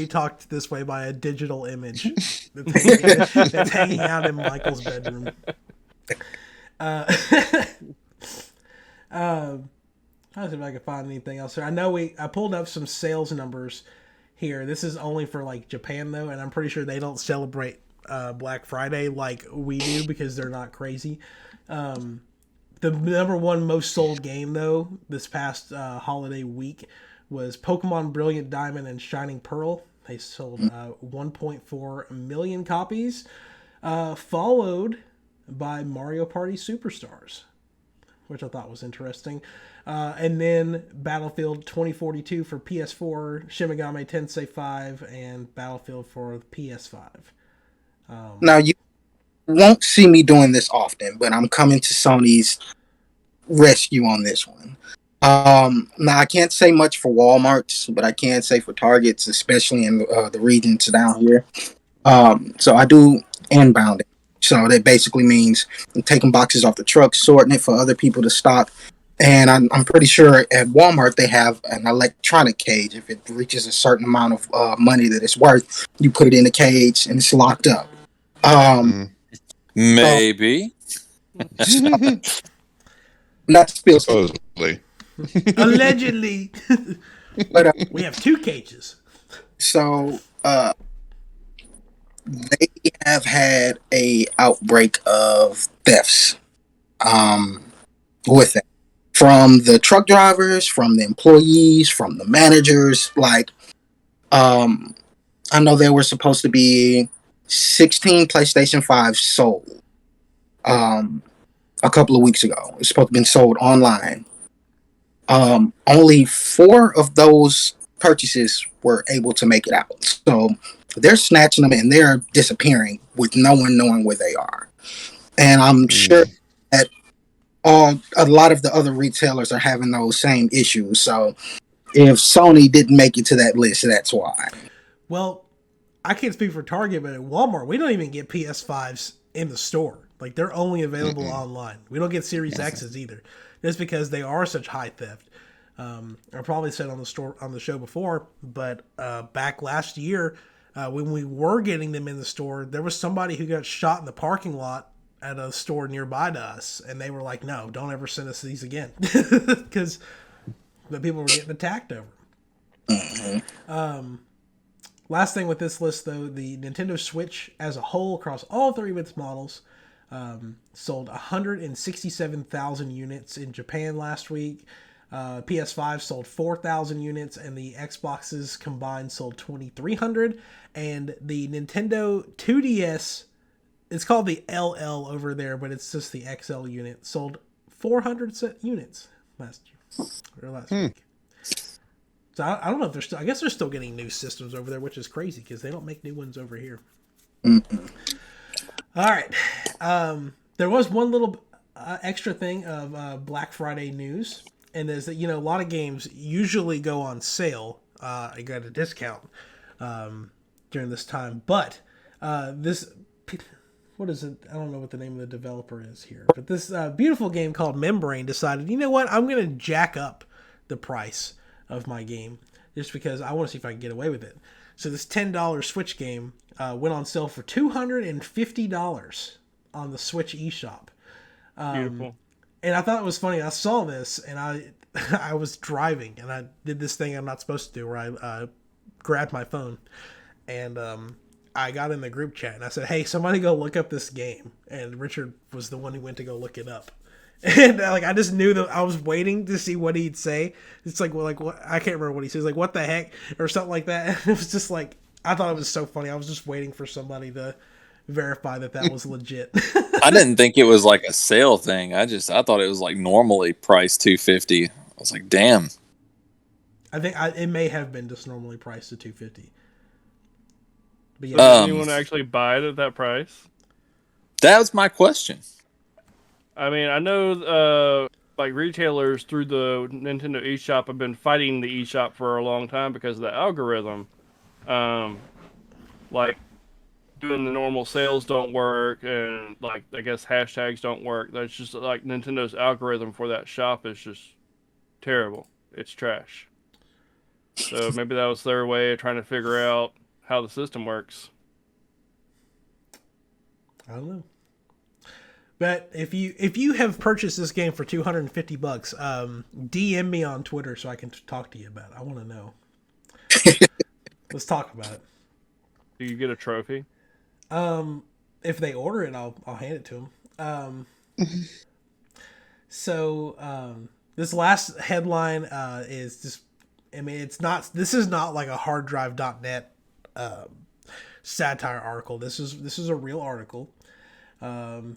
Speaker 1: talked this way by a digital image that's hanging out in Michael's bedroom. I'll see if I can find anything else here. I know I pulled up some sales numbers here. This is only for like Japan though, and I'm pretty sure they don't celebrate Black Friday like we do because they're not crazy. The number one most sold game though this past holiday week was Pokemon Brilliant Diamond and Shining Pearl. They sold 1.4 million copies, followed by Mario Party Superstars, which I thought was interesting. And then Battlefield 2042 for PS4, Shin Megami Tensei 5, and Battlefield for PS5.
Speaker 5: Now, you won't see me doing this often, but I'm coming to Sony's rescue on this one. Now, I can't say much for Walmart's, but I can say for Target's, especially in the regions down here. So I do inbound it. So that basically means I'm taking boxes off the truck, sorting it for other people to stock. And I'm pretty sure at Walmart they have an electronic cage. If it reaches a certain amount of money that it's worth, you put it in the cage and it's locked up.
Speaker 2: Maybe.
Speaker 5: Not to spill.
Speaker 4: Supposedly.
Speaker 1: Allegedly.
Speaker 5: But
Speaker 1: we have 2 cages.
Speaker 5: So they have had a outbreak of thefts with it. From the truck drivers, from the employees, from the managers. Like, I know there were supposed to be 16 PlayStation 5 sold. a couple of weeks ago. It's supposed to have been sold online. Only 4 of those purchases were able to make it out. So they're snatching them and they're disappearing with no one knowing where they are. And I'm sure that a lot of the other retailers are having those same issues. So if Sony didn't make it to that list, that's why.
Speaker 1: Well, I can't speak for Target, but at Walmart, we don't even get PS5s in the store. Like, they're only available online. We don't get Series X's either. Just because they are such high theft. I probably said on the show before, but back last year, when we were getting them in the store, there was somebody who got shot in the parking lot at a store nearby to us, and they were like, "No, don't ever send us these again," because the people were getting attacked over. Last thing with this list, though, the Nintendo Switch as a whole, across all 3 of its models, sold 167,000 units in Japan last week. PS5 sold 4,000 units, and the Xboxes combined sold 2,300. And the Nintendo 2DS, it's called the LL over there, but it's just the XL unit, sold 400 units last week. So I don't know if they're still. I guess they're still getting new systems over there, which is crazy because they don't make new ones over here. All right. There was one little extra thing of Black Friday news, and is that a lot of games usually go on sale. I got a discount during this time, but this. What is it? I don't know what the name of the developer is here, but this beautiful game called Membrane decided, you know what? I'm going to jack up the price of my game just because I want to see if I can get away with it. So this $10 Switch game went on sale for $250 on the Switch eShop.
Speaker 3: Beautiful.
Speaker 1: And I thought it was funny. I saw this and I was driving and I did this thing I'm not supposed to do where I grabbed my phone and I got in the group chat and I said, "Hey, somebody go look up this game." And Richard was the one who went to go look it up. And I just knew that I was waiting to see what he'd say. It's like what I can't remember what he says, like "what the heck" or something like that. It was just like I thought it was so funny. I was just waiting for somebody to verify that was legit.
Speaker 2: I didn't think it was like a sale thing. I thought it was like normally priced $250. I was like, damn.
Speaker 1: I think it may have been just normally priced at $250. But yeah,
Speaker 3: Does anyone actually buy it at that price?
Speaker 2: That was my question.
Speaker 3: I mean, I know like retailers through the Nintendo eShop have been fighting the eShop for a long time because of the algorithm. Like doing the normal sales don't work, and like I guess hashtags don't work. That's just like Nintendo's algorithm for that shop is just terrible. It's trash. So maybe that was their way of trying to figure out how the system works.
Speaker 1: I don't know. But if you have purchased this game for $250, DM me on Twitter so I can talk to you about it. I want to know. Let's talk about it.
Speaker 3: Do you get a trophy?
Speaker 1: If they order it, I'll hand it to them. This last headline is just. I mean, it's not. This is not like a harddrive.net satire article. This is a real article.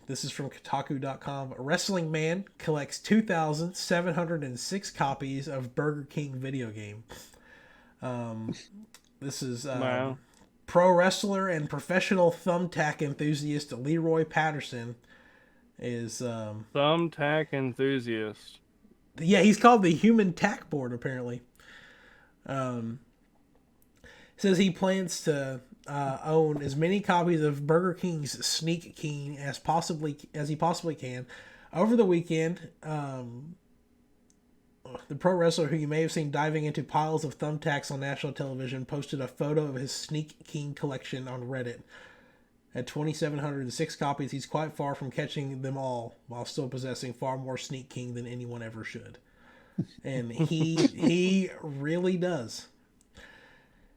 Speaker 1: This is from Kotaku.com. A wrestling man collects 2,706 copies of Burger King video game. This is
Speaker 3: Wow.
Speaker 1: pro wrestler and professional thumbtack enthusiast Leroy Patterson is
Speaker 3: Thumbtack enthusiast.
Speaker 1: yeah, he's called the Human Tack Board apparently. Says he plans to own as many copies of Burger King's Sneak King as he possibly can. Over the weekend, the pro wrestler who you may have seen diving into piles of thumbtacks on national television posted a photo of his Sneak King collection on Reddit. At 2,706 copies, he's quite far from catching them all, while still possessing far more Sneak King than anyone ever should. And he really does.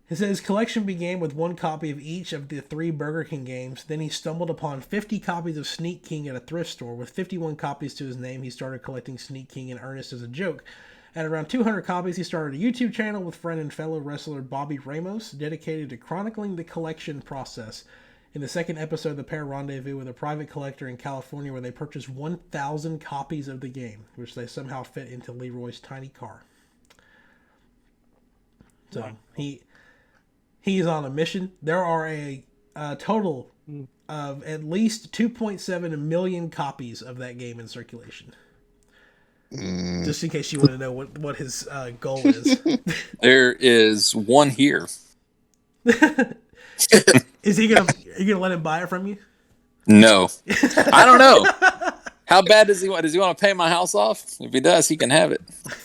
Speaker 1: It says his collection began with one copy of each of the 3 Burger King games. Then he stumbled upon 50 copies of Sneak King at a thrift store. With 51 copies to his name, he started collecting Sneak King in earnest as a joke. At around 200 copies, he started a YouTube channel with friend and fellow wrestler Bobby Ramos, dedicated to chronicling the collection process. In the second episode, the pair rendezvous with a private collector in California where they purchase 1,000 copies of the game, which they somehow fit into Leroy's tiny car. So he is on a mission. There are a total of at least 2.7 million copies of that game in circulation. Just in case you want to know what his goal is.
Speaker 2: There is one here.
Speaker 1: Is he gonna? Are you gonna let him buy it from you?
Speaker 2: No, I don't know. How bad does he want? Does he want to pay my house off? If he does, he can have it.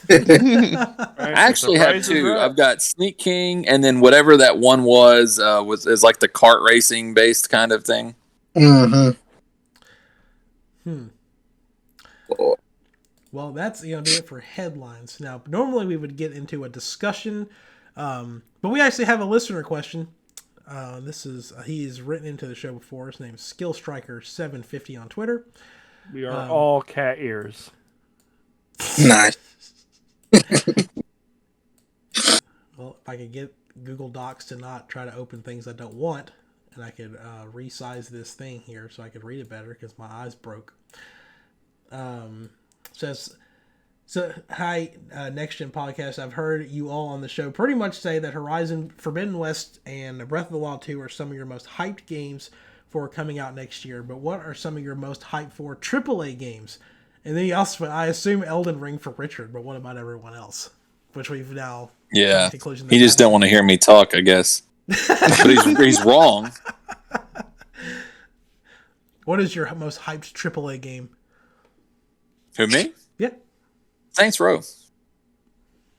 Speaker 2: I actually have two. I've got Sneak King, and then whatever that one was is like the kart racing based kind of thing.
Speaker 5: Mm-hmm.
Speaker 1: Well, that's gonna be it for headlines. Now, normally we would get into a discussion, but we actually have a listener question. He's written into the show before. His name's SkillStriker750 on Twitter.
Speaker 3: We are all cat ears.
Speaker 5: Nice.
Speaker 1: Well, if I could get Google Docs to not try to open things I don't want, and I could resize this thing here so I could read it better because my eyes broke. Hi, Next Gen Podcast. I've heard you all on the show pretty much say that Horizon Forbidden West and Breath of the Wild 2 are some of your most hyped games for coming out next year. But what are some of your most hyped for AAA games? And then he also, I assume Elden Ring for Richard, but what about everyone else? Which we've now
Speaker 2: he just don't want to hear me talk, I guess. But he's wrong.
Speaker 1: What is your most hyped AAA game?
Speaker 2: Who, me?
Speaker 1: Yeah.
Speaker 2: Saints Row.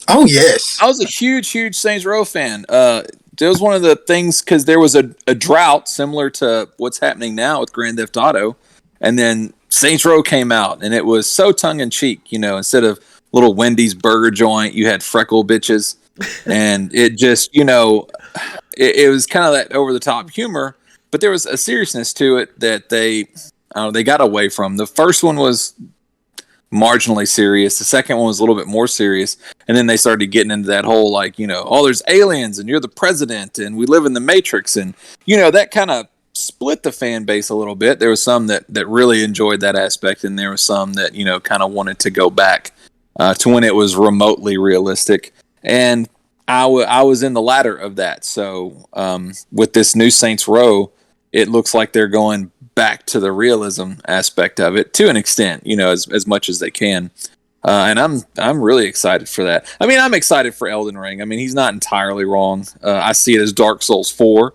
Speaker 5: Oh, yes.
Speaker 2: I was a huge Saints Row fan. It was one of the things because there was a drought similar to what's happening now with Grand Theft Auto. And then Saints Row came out, and it was so tongue-in-cheek, instead of little Wendy's burger joint, you had freckle bitches. And it just, it was kind of that over-the-top humor, but there was a seriousness to it that they got away from. The first one was marginally serious. The second one was a little bit more serious. And then they started getting into that whole, there's aliens, and you're the president, and we live in the Matrix. And, that kind of split the fan base a little bit. There was some that really enjoyed that aspect, and there was some that, kind of wanted to go back to when it was remotely realistic. And I was in the latter of that. So with this new Saints Row, it looks like they're going back to the realism aspect of it to an extent, as much as they can. And I'm really excited for that. I mean, I'm excited for Elden Ring. I mean, he's not entirely wrong. I see it as Dark Souls 4.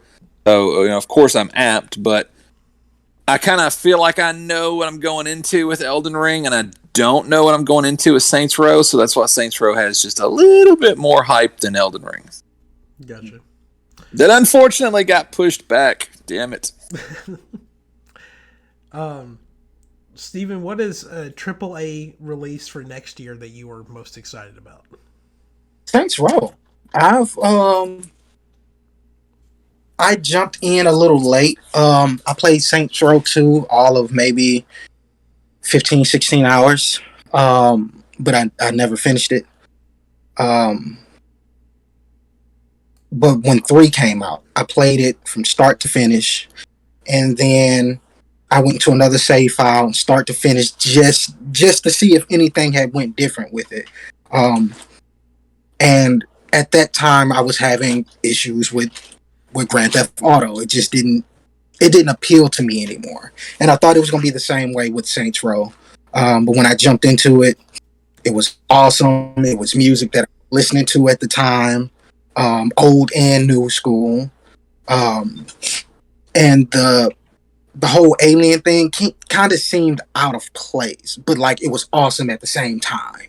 Speaker 2: So, of course I'm apt, but I kind of feel like I know what I'm going into with Elden Ring, and I don't know what I'm going into with Saints Row, so that's why Saints Row has just a little bit more hype than Elden Ring.
Speaker 1: Gotcha.
Speaker 2: That unfortunately got pushed back. Damn it.
Speaker 1: Steven, what is a AAA release for next year that you are most excited about?
Speaker 5: Saints Row. I jumped in a little late. I played Saints Row 2 all of maybe 15, 16 hours. But I never finished it. But when 3 came out, I played it from start to finish. And then I went to another save file, start to finish, just to see if anything had went different with it. And at that time, I was having issues with Grand Theft Auto. It just didn't appeal to me anymore. And I thought it was going to be the same way with Saints Row. But when I jumped into it, it was awesome. It was music that I was listening to at the time, old and new school. And the whole alien thing kind of seemed out of place, but like it was awesome at the same time.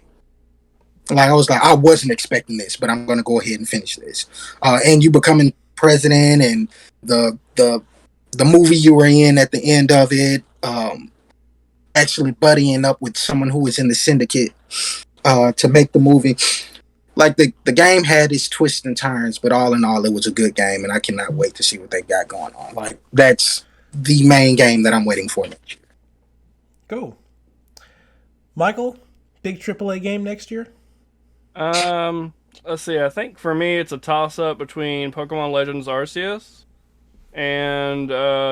Speaker 5: Like I was like, I wasn't expecting this, but I'm going to go ahead and finish this. And you becoming president, and the movie you were in at the end of it, actually buddying up with someone who was in the syndicate to make the movie. Like the game had its twists and turns, but all in all, it was a good game, and I cannot wait to see what they got going on. Like that's the main game that I'm waiting for next year.
Speaker 1: Cool. Michael, big AAA game next year?
Speaker 3: Let's see. I think for me, it's a toss-up between Pokemon Legends Arceus and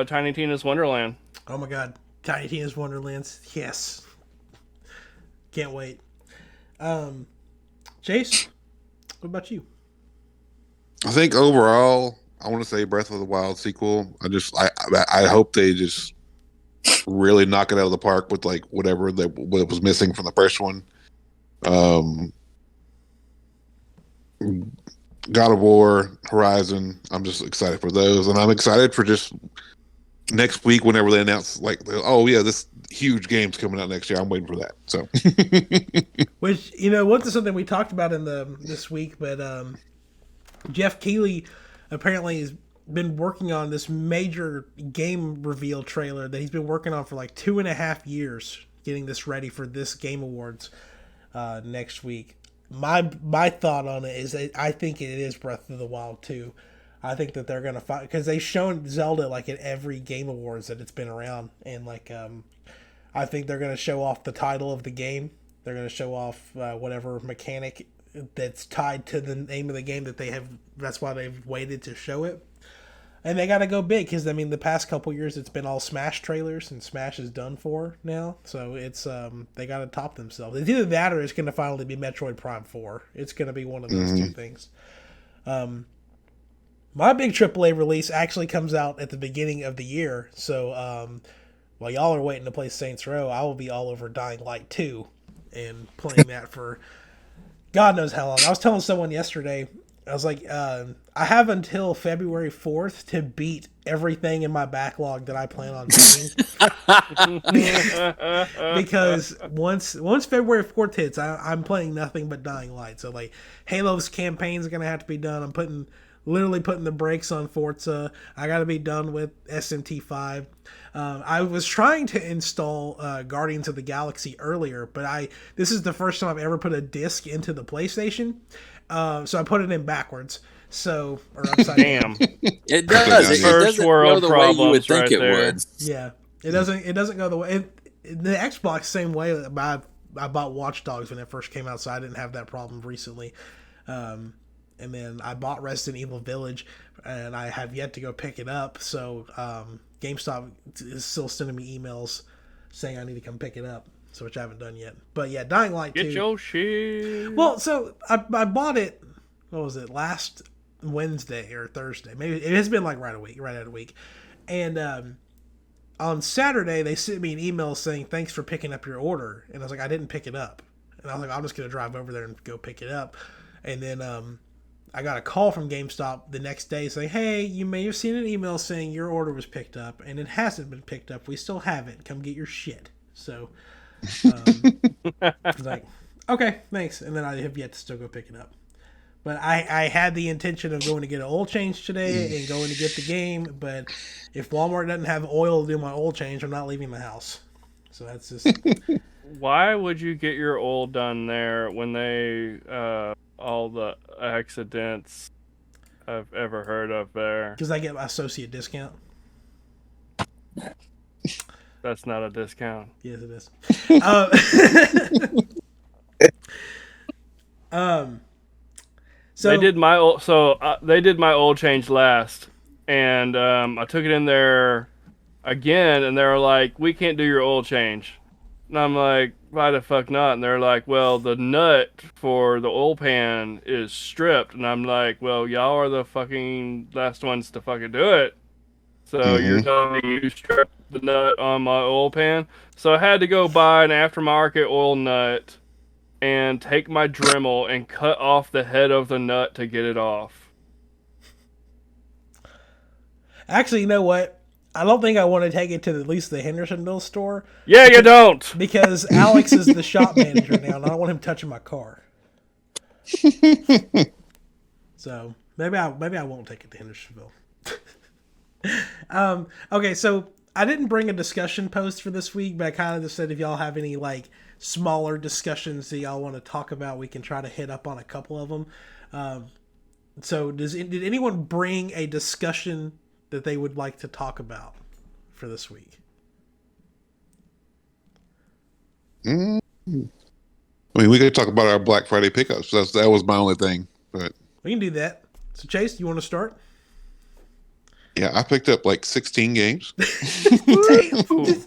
Speaker 3: Tiny Tina's Wonderland.
Speaker 1: Oh my God, Tiny Tina's Wonderlands. Yes, can't wait. Chase, what about you?
Speaker 4: I think overall, I want to say Breath of the Wild sequel. I hope they just really knock it out of the park with like what was missing from the first one. God of War, Horizon. I'm just excited for those, and I'm excited for just next week whenever they announce like, oh yeah, this huge game's coming out next year. I'm waiting for that. So,
Speaker 1: Which wasn't something we talked about in this week, but Jeff Keighley apparently has been working on this major game reveal trailer that he's been working on for like 2.5 years, getting this ready for this Game Awards next week. My thought on it is that I think it is Breath of the Wild 2. I think that they're gonna find, because they've shown Zelda like at every Game Awards that it's been around, and like I think they're gonna show off the title of the game. They're gonna show off whatever mechanic that's tied to the name of the game that they have. That's why they've waited to show it. And they got to go big because, I mean, the past couple years it's been all Smash trailers, and Smash is done for now. So it's they got to top themselves. It's either that or it's going to finally be Metroid Prime 4. It's going to be one of those two things. My big AAA release actually comes out at the beginning of the year. So while y'all are waiting to play Saints Row, I will be all over Dying Light 2 and playing that for God knows how long. I was telling someone yesterday, I was like, I have until February 4th to beat everything in my backlog that I plan on playing. Because once February 4th hits, I'm playing nothing but Dying Light. So like Halo's campaign is going to have to be done. I'm literally putting the brakes on Forza. I got to be done with SMT5. I was trying to install Guardians of the Galaxy earlier, but this is the first time I've ever put a disc into the PlayStation. So I put it in backwards. So, or upside down.
Speaker 2: It does. It
Speaker 3: First
Speaker 2: doesn't
Speaker 3: world
Speaker 2: go the way you would
Speaker 3: problems
Speaker 2: think
Speaker 3: right
Speaker 2: it
Speaker 3: there.
Speaker 2: would.
Speaker 1: Yeah, it doesn't go the way. The Xbox same way. I bought Watch Dogs when it first came out, so I didn't have that problem recently. And then I bought Resident Evil Village, and I have yet to go pick it up. So GameStop is still sending me emails saying I need to come pick it up, so which I haven't done yet. But yeah, Dying Light 2.
Speaker 3: Get your shit.
Speaker 1: Well, so I bought it. What was it? Last Wednesday or Thursday? Maybe it has been like right at a week. And on Saturday they sent me an email saying thanks for picking up your order, and I was like, I didn't pick it up, and I was like, I'm just gonna drive over there and go pick it up. And then I got a call from GameStop the next day saying, hey, you may have seen an email saying your order was picked up, and it hasn't been picked up. We still have it. Come get your shit. So I was like, okay, thanks. And then I have yet to still go pick it up. But I had the intention of going to get an oil change today and going to get the game. But if Walmart doesn't have oil to do my oil change, I'm not leaving the house. So that's just...
Speaker 3: Why would you get your oil done there when they all the accidents I've ever heard of there?
Speaker 1: Because I get my associate discount.
Speaker 3: That's not a discount.
Speaker 1: Yes, it is. So
Speaker 3: they did my oil change last, and I took it in there again, and they were like, "We can't do your oil change." And I'm like, "Why the fuck not?" And they're like, "Well, the nut for the oil pan is stripped." And I'm like, "Well, y'all are the fucking last ones to fucking do it. So you're telling me you stripped the nut on my oil pan?" So I had to go buy an aftermarket oil nut and take my Dremel and cut off the head of the nut to get it off.
Speaker 1: Actually, you know what? I don't think I want to take it to at least the Hendersonville store.
Speaker 3: Yeah, you don't!
Speaker 1: Because Alex is the shop manager now, and I don't want him touching my car. So maybe I won't take it to Hendersonville. Okay, so I didn't bring a discussion post for this week, but I kind of just said if y'all have any like smaller discussions that y'all want to talk about, we can try to hit up on a couple of them. So did anyone bring a discussion that they would like to talk about for this week?
Speaker 4: I mean, we could talk about our Black Friday pickups. That was my only thing. But
Speaker 1: We can do that. So Chase, you want to start?
Speaker 4: Yeah, I picked up like 16 games.
Speaker 1: Damn.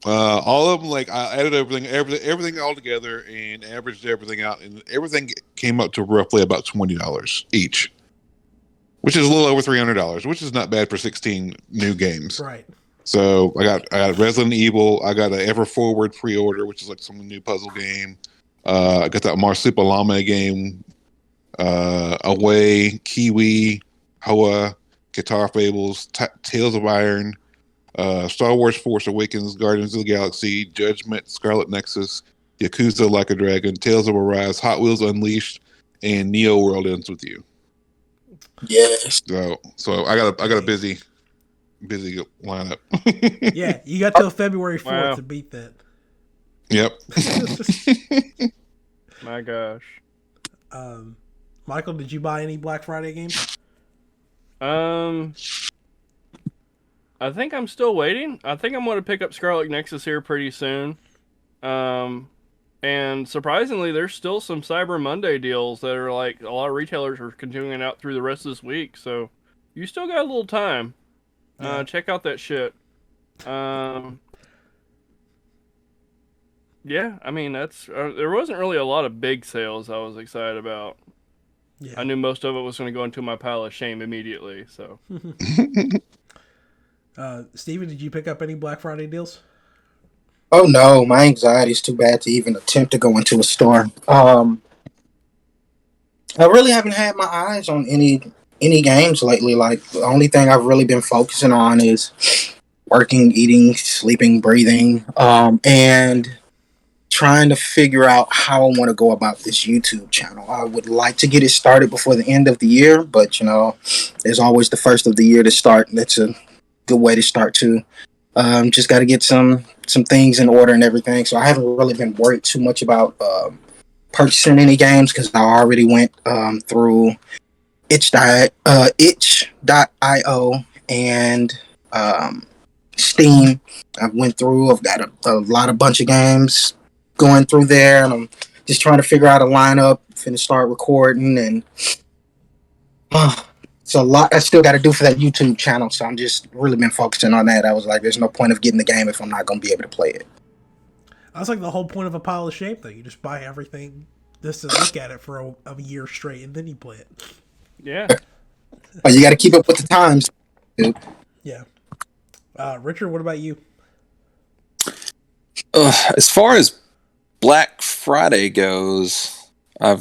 Speaker 4: All of them, like I added everything all together and averaged everything out, and everything came up to roughly about $20 each, which is a little over $300, which is not bad for 16 new games.
Speaker 1: Right.
Speaker 4: So I got Resident Evil. I got an Ever Forward pre-order, which is like some new puzzle game. I got that Marsupilami game. Away, Kiwi, Hoa, Guitar Fables, Tales of Iron, Star Wars Force Awakens, Guardians of the Galaxy, Judgment, Scarlet Nexus, Yakuza Like a Dragon, Tales of Arise, Hot Wheels Unleashed, and Neo World Ends With You.
Speaker 5: Yes.
Speaker 4: So I got a busy lineup.
Speaker 1: Yeah, you got till February 4th
Speaker 3: Wow.
Speaker 1: to beat that.
Speaker 4: Yep.
Speaker 3: My gosh.
Speaker 1: Michael, did you buy any Black Friday games?
Speaker 3: I think I'm still waiting. I think I'm going to pick up Scarlet Nexus here pretty soon. And surprisingly, there's still some Cyber Monday deals that are like a lot of retailers are continuing out through the rest of this week. So you still got a little time.
Speaker 1: Yeah.
Speaker 3: Check out that shit. Yeah, I mean that's there wasn't really a lot of big sales I was excited about.
Speaker 1: Yeah.
Speaker 3: I knew most of it was going to go into my pile of shame immediately. So
Speaker 1: Steven, did you pick up any Black Friday deals?
Speaker 5: Oh no, my anxiety is too bad to even attempt to go into a store. I really haven't had my eyes on any games lately. Like the only thing I've really been focusing on is working, eating, sleeping, breathing, and trying to figure out how I want to go about this YouTube channel. I would like to get it started before the end of the year, but there's always the first of the year to start. That's a good way to start too. Just got to get some things in order and everything. So I haven't really been worried too much about purchasing any games because I already went through itch.io and Steam. I've got a bunch of games going through there, and I'm just trying to figure out a lineup, start recording, and it's a lot I still got to do for that YouTube channel, so I'm just really been focusing on that. I was like, there's no point of getting the game if I'm not going to be able to play it.
Speaker 1: That's like the whole point of a pile of shame, though. You just buy everything just to look at it for a year straight, and then you play it.
Speaker 3: yeah.
Speaker 5: But you got to keep up with the times, dude.
Speaker 1: Yeah. Richard, what about you?
Speaker 2: As far as Black Friday goes, I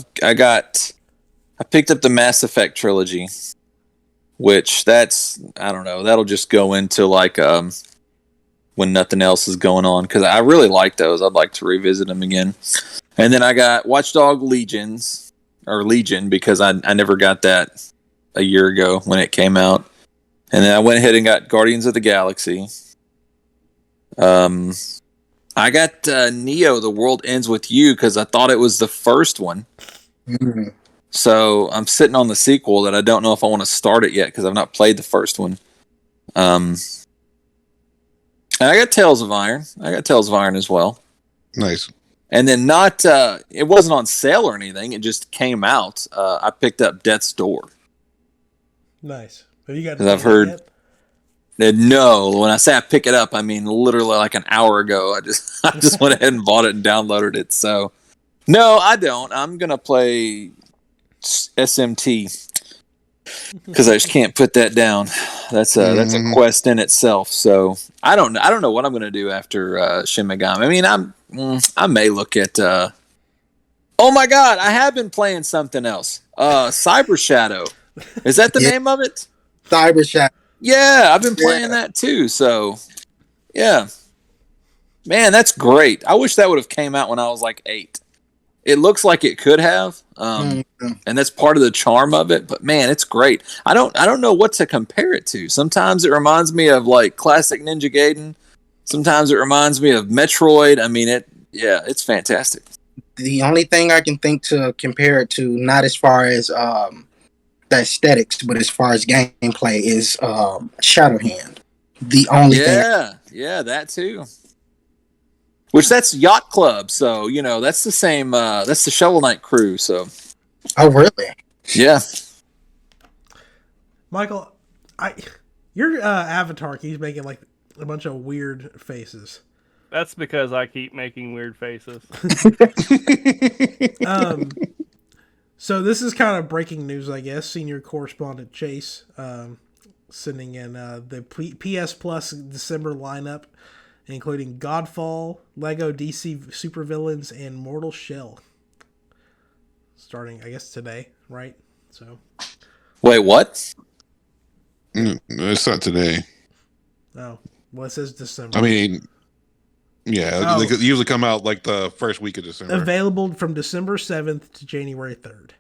Speaker 2: picked up the Mass Effect trilogy, which I don't know, that'll just go into like when nothing else is going on because I really like those. I'd like to revisit them again. And then I got Watchdog Legion because I never got that a year ago when it came out. And then I went ahead and got Guardians of the Galaxy. I got Neo, The World Ends With You, because I thought it was the first one.
Speaker 5: Mm-hmm.
Speaker 2: So I'm sitting on the sequel that I don't know if I want to start it yet because I've not played the first one. And I got Tales of Iron. As well.
Speaker 4: Nice.
Speaker 2: And then it wasn't on sale or anything. It just came out. I picked up Death's Door.
Speaker 1: Nice. Have you got?
Speaker 2: Because I've heard. No, when I say I pick it up, I mean literally like an hour ago. I just went ahead and bought it and downloaded it. So, no, I don't. I'm gonna play SMT because I just can't put that down. That's a quest in itself. So I don't know what I'm gonna do after Shin Megami. I mean, I may look at. Oh my God, I have been playing something else. Cyber Shadow. Is that the name of it?
Speaker 5: Cyber Shadow.
Speaker 2: Yeah, I've been playing that too. So, yeah, man, that's great. I wish that would have came out when I was like 8. It looks like it could have, and that's part of the charm of it. But man, it's great. I don't know what to compare it to. Sometimes it reminds me of like classic Ninja Gaiden. Sometimes it reminds me of Metroid. I mean, it's fantastic.
Speaker 5: The only thing I can think to compare it to, not as far as the aesthetics, but as far as gameplay, is Shadowhand. The only thing.
Speaker 2: Yeah, that too. Which that's Yacht Club, so that's the same. That's the Shovel Knight crew. So.
Speaker 5: Oh really?
Speaker 2: Yeah.
Speaker 1: Michael, Your avatar keeps making like a bunch of weird faces.
Speaker 3: That's because I keep making weird faces.
Speaker 1: So this is kind of breaking news, I guess. Senior correspondent Chase sending in the PS Plus December lineup, including Godfall, Lego DC Supervillains, and Mortal Shell. Starting, I guess, today, right? So.
Speaker 2: Wait, what?
Speaker 4: It's not today.
Speaker 1: Oh, well, it says December.
Speaker 4: I mean, yeah, they usually come out like the first week of December.
Speaker 1: Available from December 7th to January 3rd.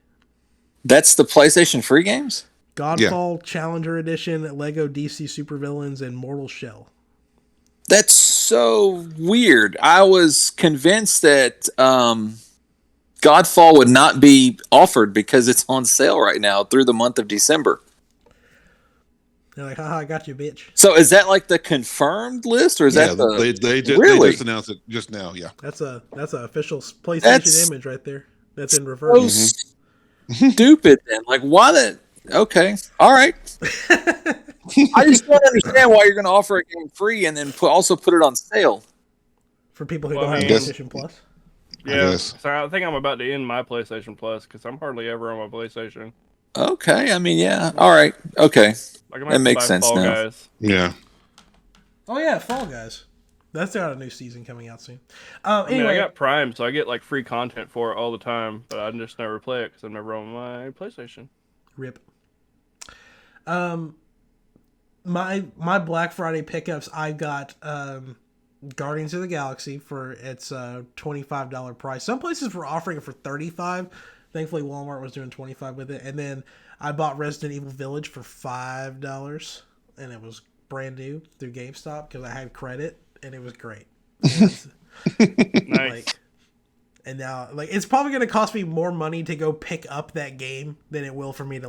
Speaker 2: That's the PlayStation free games?
Speaker 1: Godfall Challenger Edition, Lego DC Supervillains, and Mortal Shell.
Speaker 2: That's so weird. I was convinced that Godfall would not be offered because it's on sale right now through the month of December.
Speaker 1: They're like, haha, I got you, bitch.
Speaker 2: So is that like the confirmed list, or is that the...
Speaker 4: they just announced it just now? Yeah,
Speaker 1: that's a official PlayStation image right there. That's in reverse.
Speaker 2: So stupid. Then, like, why the? Okay, all right. I just don't understand why you're going to offer a game free and then also put it on sale
Speaker 1: for people who don't have PlayStation Plus.
Speaker 3: Yeah, so I think I'm about to end my PlayStation Plus because I'm hardly ever on my PlayStation.
Speaker 2: Okay, I mean, yeah, all right, okay.
Speaker 3: Like,
Speaker 2: that makes sense
Speaker 3: Fall
Speaker 2: now.
Speaker 3: Guys.
Speaker 4: Yeah.
Speaker 1: Oh yeah, Fall Guys. That's got a new season coming out soon.
Speaker 3: Anyway,
Speaker 1: Anyway,
Speaker 3: I got Prime, so I get like free content for it all the time, but I just never play it because I'm never on my PlayStation.
Speaker 1: Rip. My Black Friday pickups, I got Guardians of the Galaxy for its $25 price. Some places were offering it for $35. Thankfully, Walmart was doing $25 with it. And then I bought Resident Evil Village for $5, and it was brand new through GameStop because I had credit, and it was great.
Speaker 3: Nice.
Speaker 1: And now, like, it's probably going to cost me more money to go pick up that game than it will for me to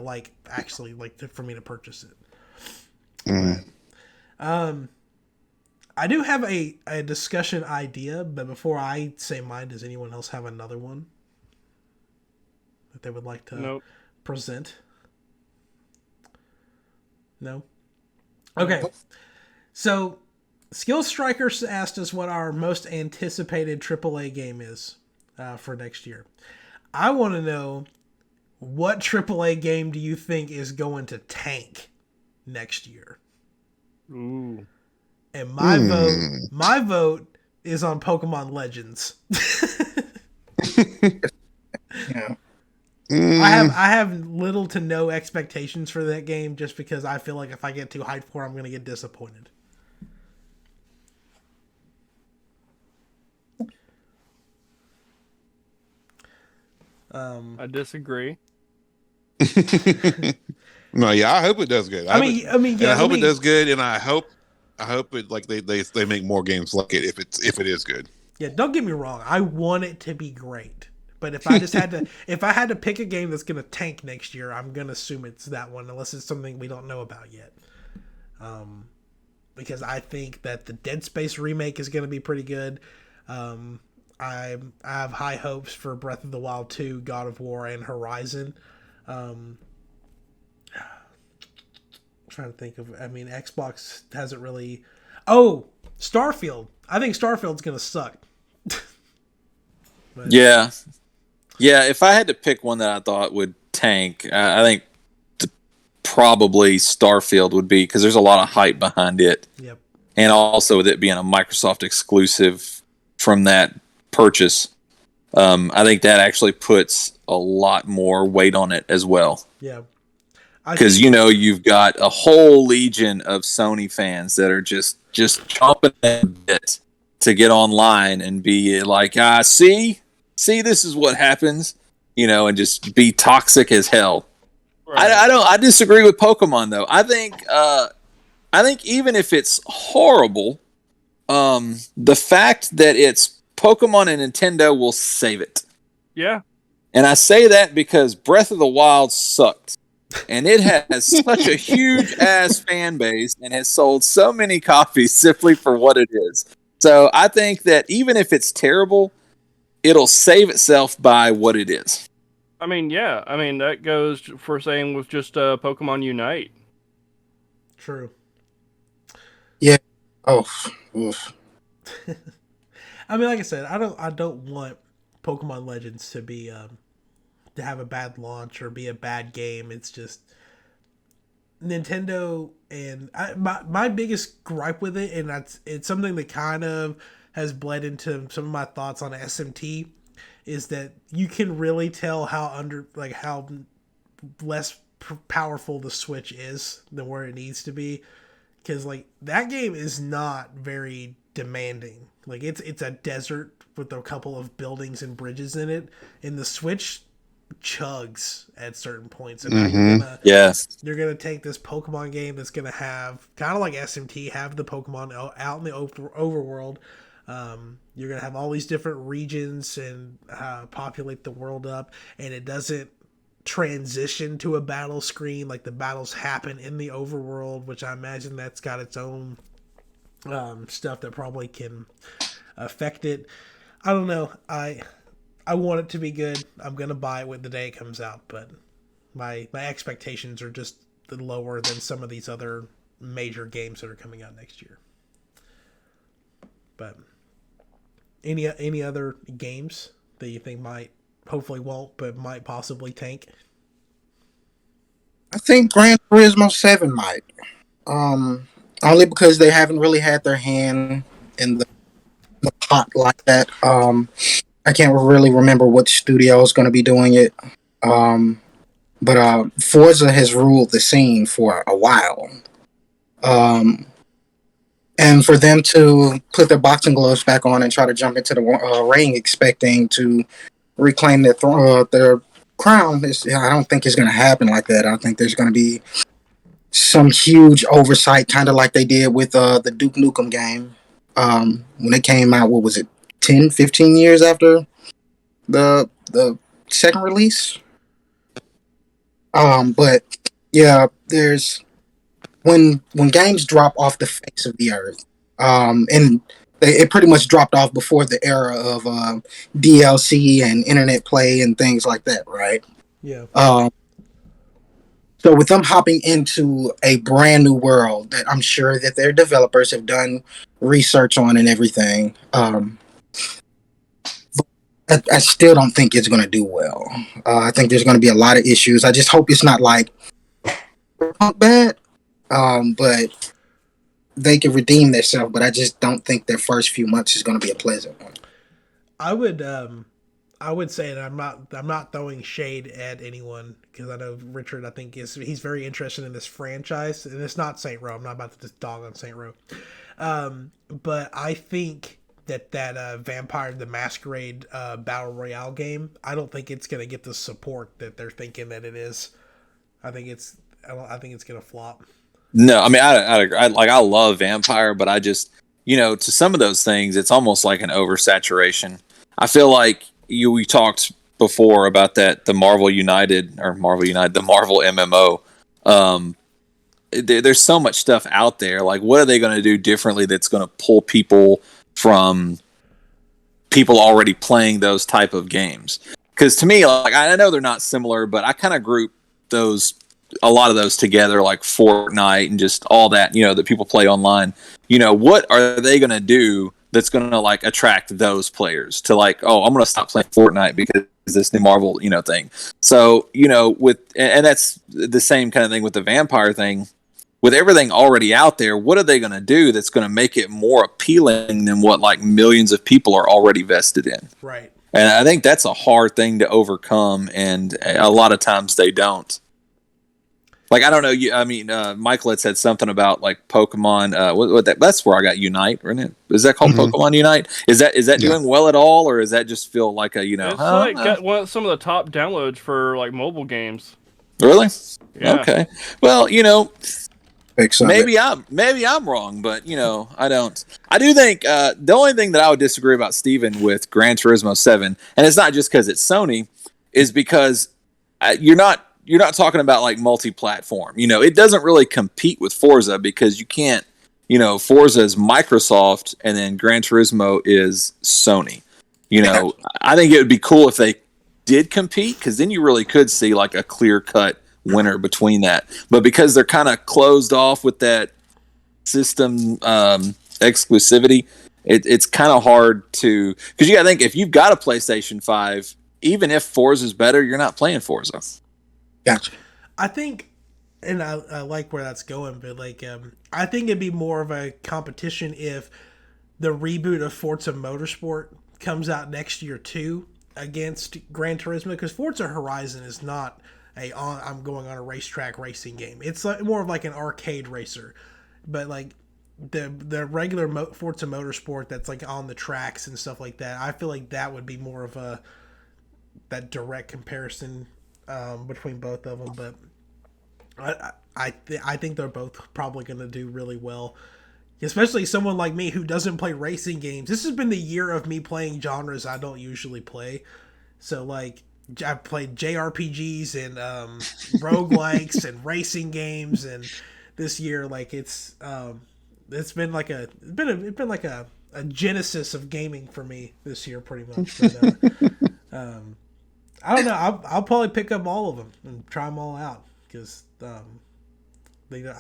Speaker 1: for me to purchase it. I do have a discussion idea, but before I say mine, does anyone else have another one that they would like to present? No? Okay. So, Skill Strikers asked us what our most anticipated AAA game is for next year. I want to know, what AAA game do you think is going to tank next year?
Speaker 3: Ooh.
Speaker 1: And my vote is on Pokemon Legends.
Speaker 5: Yeah.
Speaker 1: I have little to no expectations for that game just because I feel like if I get too hyped for it, I'm going to get disappointed.
Speaker 3: I disagree.
Speaker 4: No, yeah, I hope it does good. I hope it does good, and I hope it like they make more games like it if it is good.
Speaker 1: Yeah, don't get me wrong. I want it to be great, but if I just had to if I had to pick a game that's gonna tank next year, I'm gonna assume it's that one, unless it's something we don't know about yet. Because I think that the Dead Space remake is gonna be pretty good. I have high hopes for Breath of the Wild 2, God of War, and Horizon. Trying to think of, I mean, Xbox hasn't really. Oh, Starfield. I think Starfield's gonna suck.
Speaker 2: Yeah. If I had to pick one that I thought would tank, I think probably Starfield would be, because there's a lot of hype behind it.
Speaker 1: Yep.
Speaker 2: And also with it being a Microsoft exclusive from that purchase, I think that actually puts a lot more weight on it as well.
Speaker 1: Yeah.
Speaker 2: Because you've got a whole legion of Sony fans that are just chomping at a bit to get online and be like, see, this is what happens, and just be toxic as hell. Right. I disagree with Pokemon though. I think even if it's horrible, the fact that it's Pokemon and Nintendo will save it.
Speaker 3: Yeah.
Speaker 2: And I say that because Breath of the Wild sucked. And it has such a huge ass fan base and has sold so many copies simply for what it is. So I think that even if it's terrible, it'll save itself by what it is.
Speaker 3: I mean, yeah. I mean, that goes for saying with just Pokemon Unite.
Speaker 1: True.
Speaker 5: Yeah. Oh. Oof.
Speaker 1: I mean, like I said, I don't want Pokemon Legends to be to have a bad launch or be a bad game. It's just Nintendo, and my biggest gripe with it, and it's something that kind of has bled into some of my thoughts on SMT, is that you can really tell how less powerful the Switch is than where it needs to be, because like that game is not very demanding. Like it's a desert with a couple of buildings and bridges in it, and the Switch chugs at certain points. And now
Speaker 2: Yes.
Speaker 1: you're gonna take this Pokemon game that's gonna have kind of like SMT, have the Pokemon out in the overworld. You're gonna have all these different regions and populate the world up, and it doesn't transition to a battle screen. Like the battles happen in the overworld, which I imagine that's got its own stuff that probably can affect it. I don't know. I want it to be good. I'm gonna buy it when the day it comes out, but my expectations are just lower than some of these other major games that are coming out next year. But any other games that you think hopefully won't, but might possibly tank?
Speaker 5: I think Gran Turismo 7 might. Only because they haven't really had their hand in the pot like that. I can't really remember what studio is going to be doing it. But Forza has ruled the scene for a while. And for them to put their boxing gloves back on and try to jump into the ring expecting to reclaim their crown, I don't think it's going to happen like that. I think there's going to be some huge oversight, kind of like they did with the Duke Nukem game. When it came out, what was it, 10, 15 years after the second release? But yeah, there's when games drop off the face of the earth, and it pretty much dropped off before the era of DLC and internet play and things like that, right?
Speaker 1: Yeah.
Speaker 5: So with them hopping into a brand new world that I'm sure that their developers have done research on and everything, I still don't think it's going to do well. I think there's going to be a lot of issues. I just hope it's not like bad, but they can redeem themselves. But I just don't think their first few months is going to be a pleasant one.
Speaker 1: I would say that I'm not throwing shade at anyone, because I know Richard, I think he's very interested in this franchise, and it's not Saint Row. I'm not about to just dog on Saint Row. But I think that Vampire the Masquerade Battle Royale game, I don't think it's going to get the support that they're thinking that it is. I think it's going to flop.
Speaker 2: No, I mean, I agree. I love Vampire, but I just, to some of those things, it's almost like an oversaturation. I feel like we talked before about that, the Marvel United, the Marvel MMO. There's so much stuff out there. Like, what are they going to do differently that's going to pull people from people already playing those type of games? Because to me, like, I know they're not similar, but I kind of group a lot of those together, like Fortnite and just all that, that people play online. What are they going to do that's going to like attract those players to like, oh, I'm going to stop playing Fortnite because this new Marvel, thing. So, and that's the same kind of thing with the Vampire thing. With everything already out there, what are they going to do that's going to make it more appealing than what like millions of people are already vested in?
Speaker 1: Right.
Speaker 2: And I think that's a hard thing to overcome, and a lot of times they don't. Like, I don't know. Michael had said something about like Pokemon. That's where I got Unite, isn't it? Is that called Pokemon Unite? Is that doing well at all, or does that just feel like a
Speaker 3: It's like got some of the top downloads for like mobile games.
Speaker 2: Really?
Speaker 3: Yeah.
Speaker 2: Okay. Well, maybe
Speaker 5: I'm
Speaker 2: I'm wrong, but I don't. I do think the only thing that I would disagree about Steven with Gran Turismo 7, and it's not just because it's Sony, is because you're not talking about like multi-platform. It doesn't really compete with Forza because you can't. Forza is Microsoft, and then Gran Turismo is Sony. I think it would be cool if they did compete, because then you really could see like a clear-cut winner between that. But because they're kind of closed off with that system exclusivity, it's kind of hard to, because you got to think, if you've got a PlayStation 5, even if Forza is better, you're not playing Forza.
Speaker 5: Gotcha.
Speaker 1: I think, and I like where that's going, but like I think it'd be more of a competition if the reboot of Forza Motorsport comes out next year too against Gran Turismo, because Forza Horizon is not I'm going on a racetrack racing game. It's like more of like an arcade racer, but like the regular Forza Motorsport that's like on the tracks and stuff like that, I feel like that would be more of that direct comparison between both of them. But I think they're both probably going to do really well, especially someone like me who doesn't play racing games. This has been the year of me playing genres I don't usually play. So like I've played JRPGs and roguelikes and racing games, and this year like it's been like a genesis of gaming for me this year pretty much. But, I don't know. I'll probably pick up all of them and try them all out because I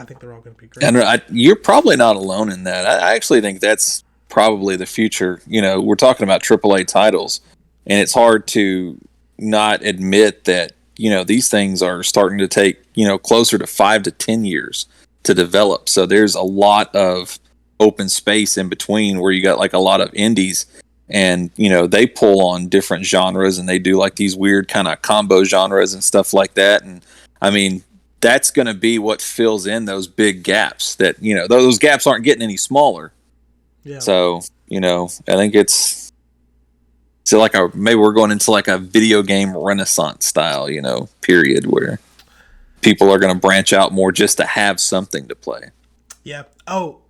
Speaker 1: think they're all going to be great.
Speaker 2: And you're probably not alone in that. I actually think that's probably the future. We're talking about AAA titles, and it's hard to not admit that these things are starting to take closer to 5 to 10 years to develop. So there's a lot of open space in between where you got like a lot of indies. And, they pull on different genres and they do like these weird kind of combo genres and stuff like that. And I mean, that's going to be what fills in those big gaps that, those gaps aren't getting any smaller.
Speaker 1: Yeah.
Speaker 2: So, I think it's like maybe we're going into like a video game renaissance style, period where people are going to branch out more just to have something to play.
Speaker 1: Yeah. Oh,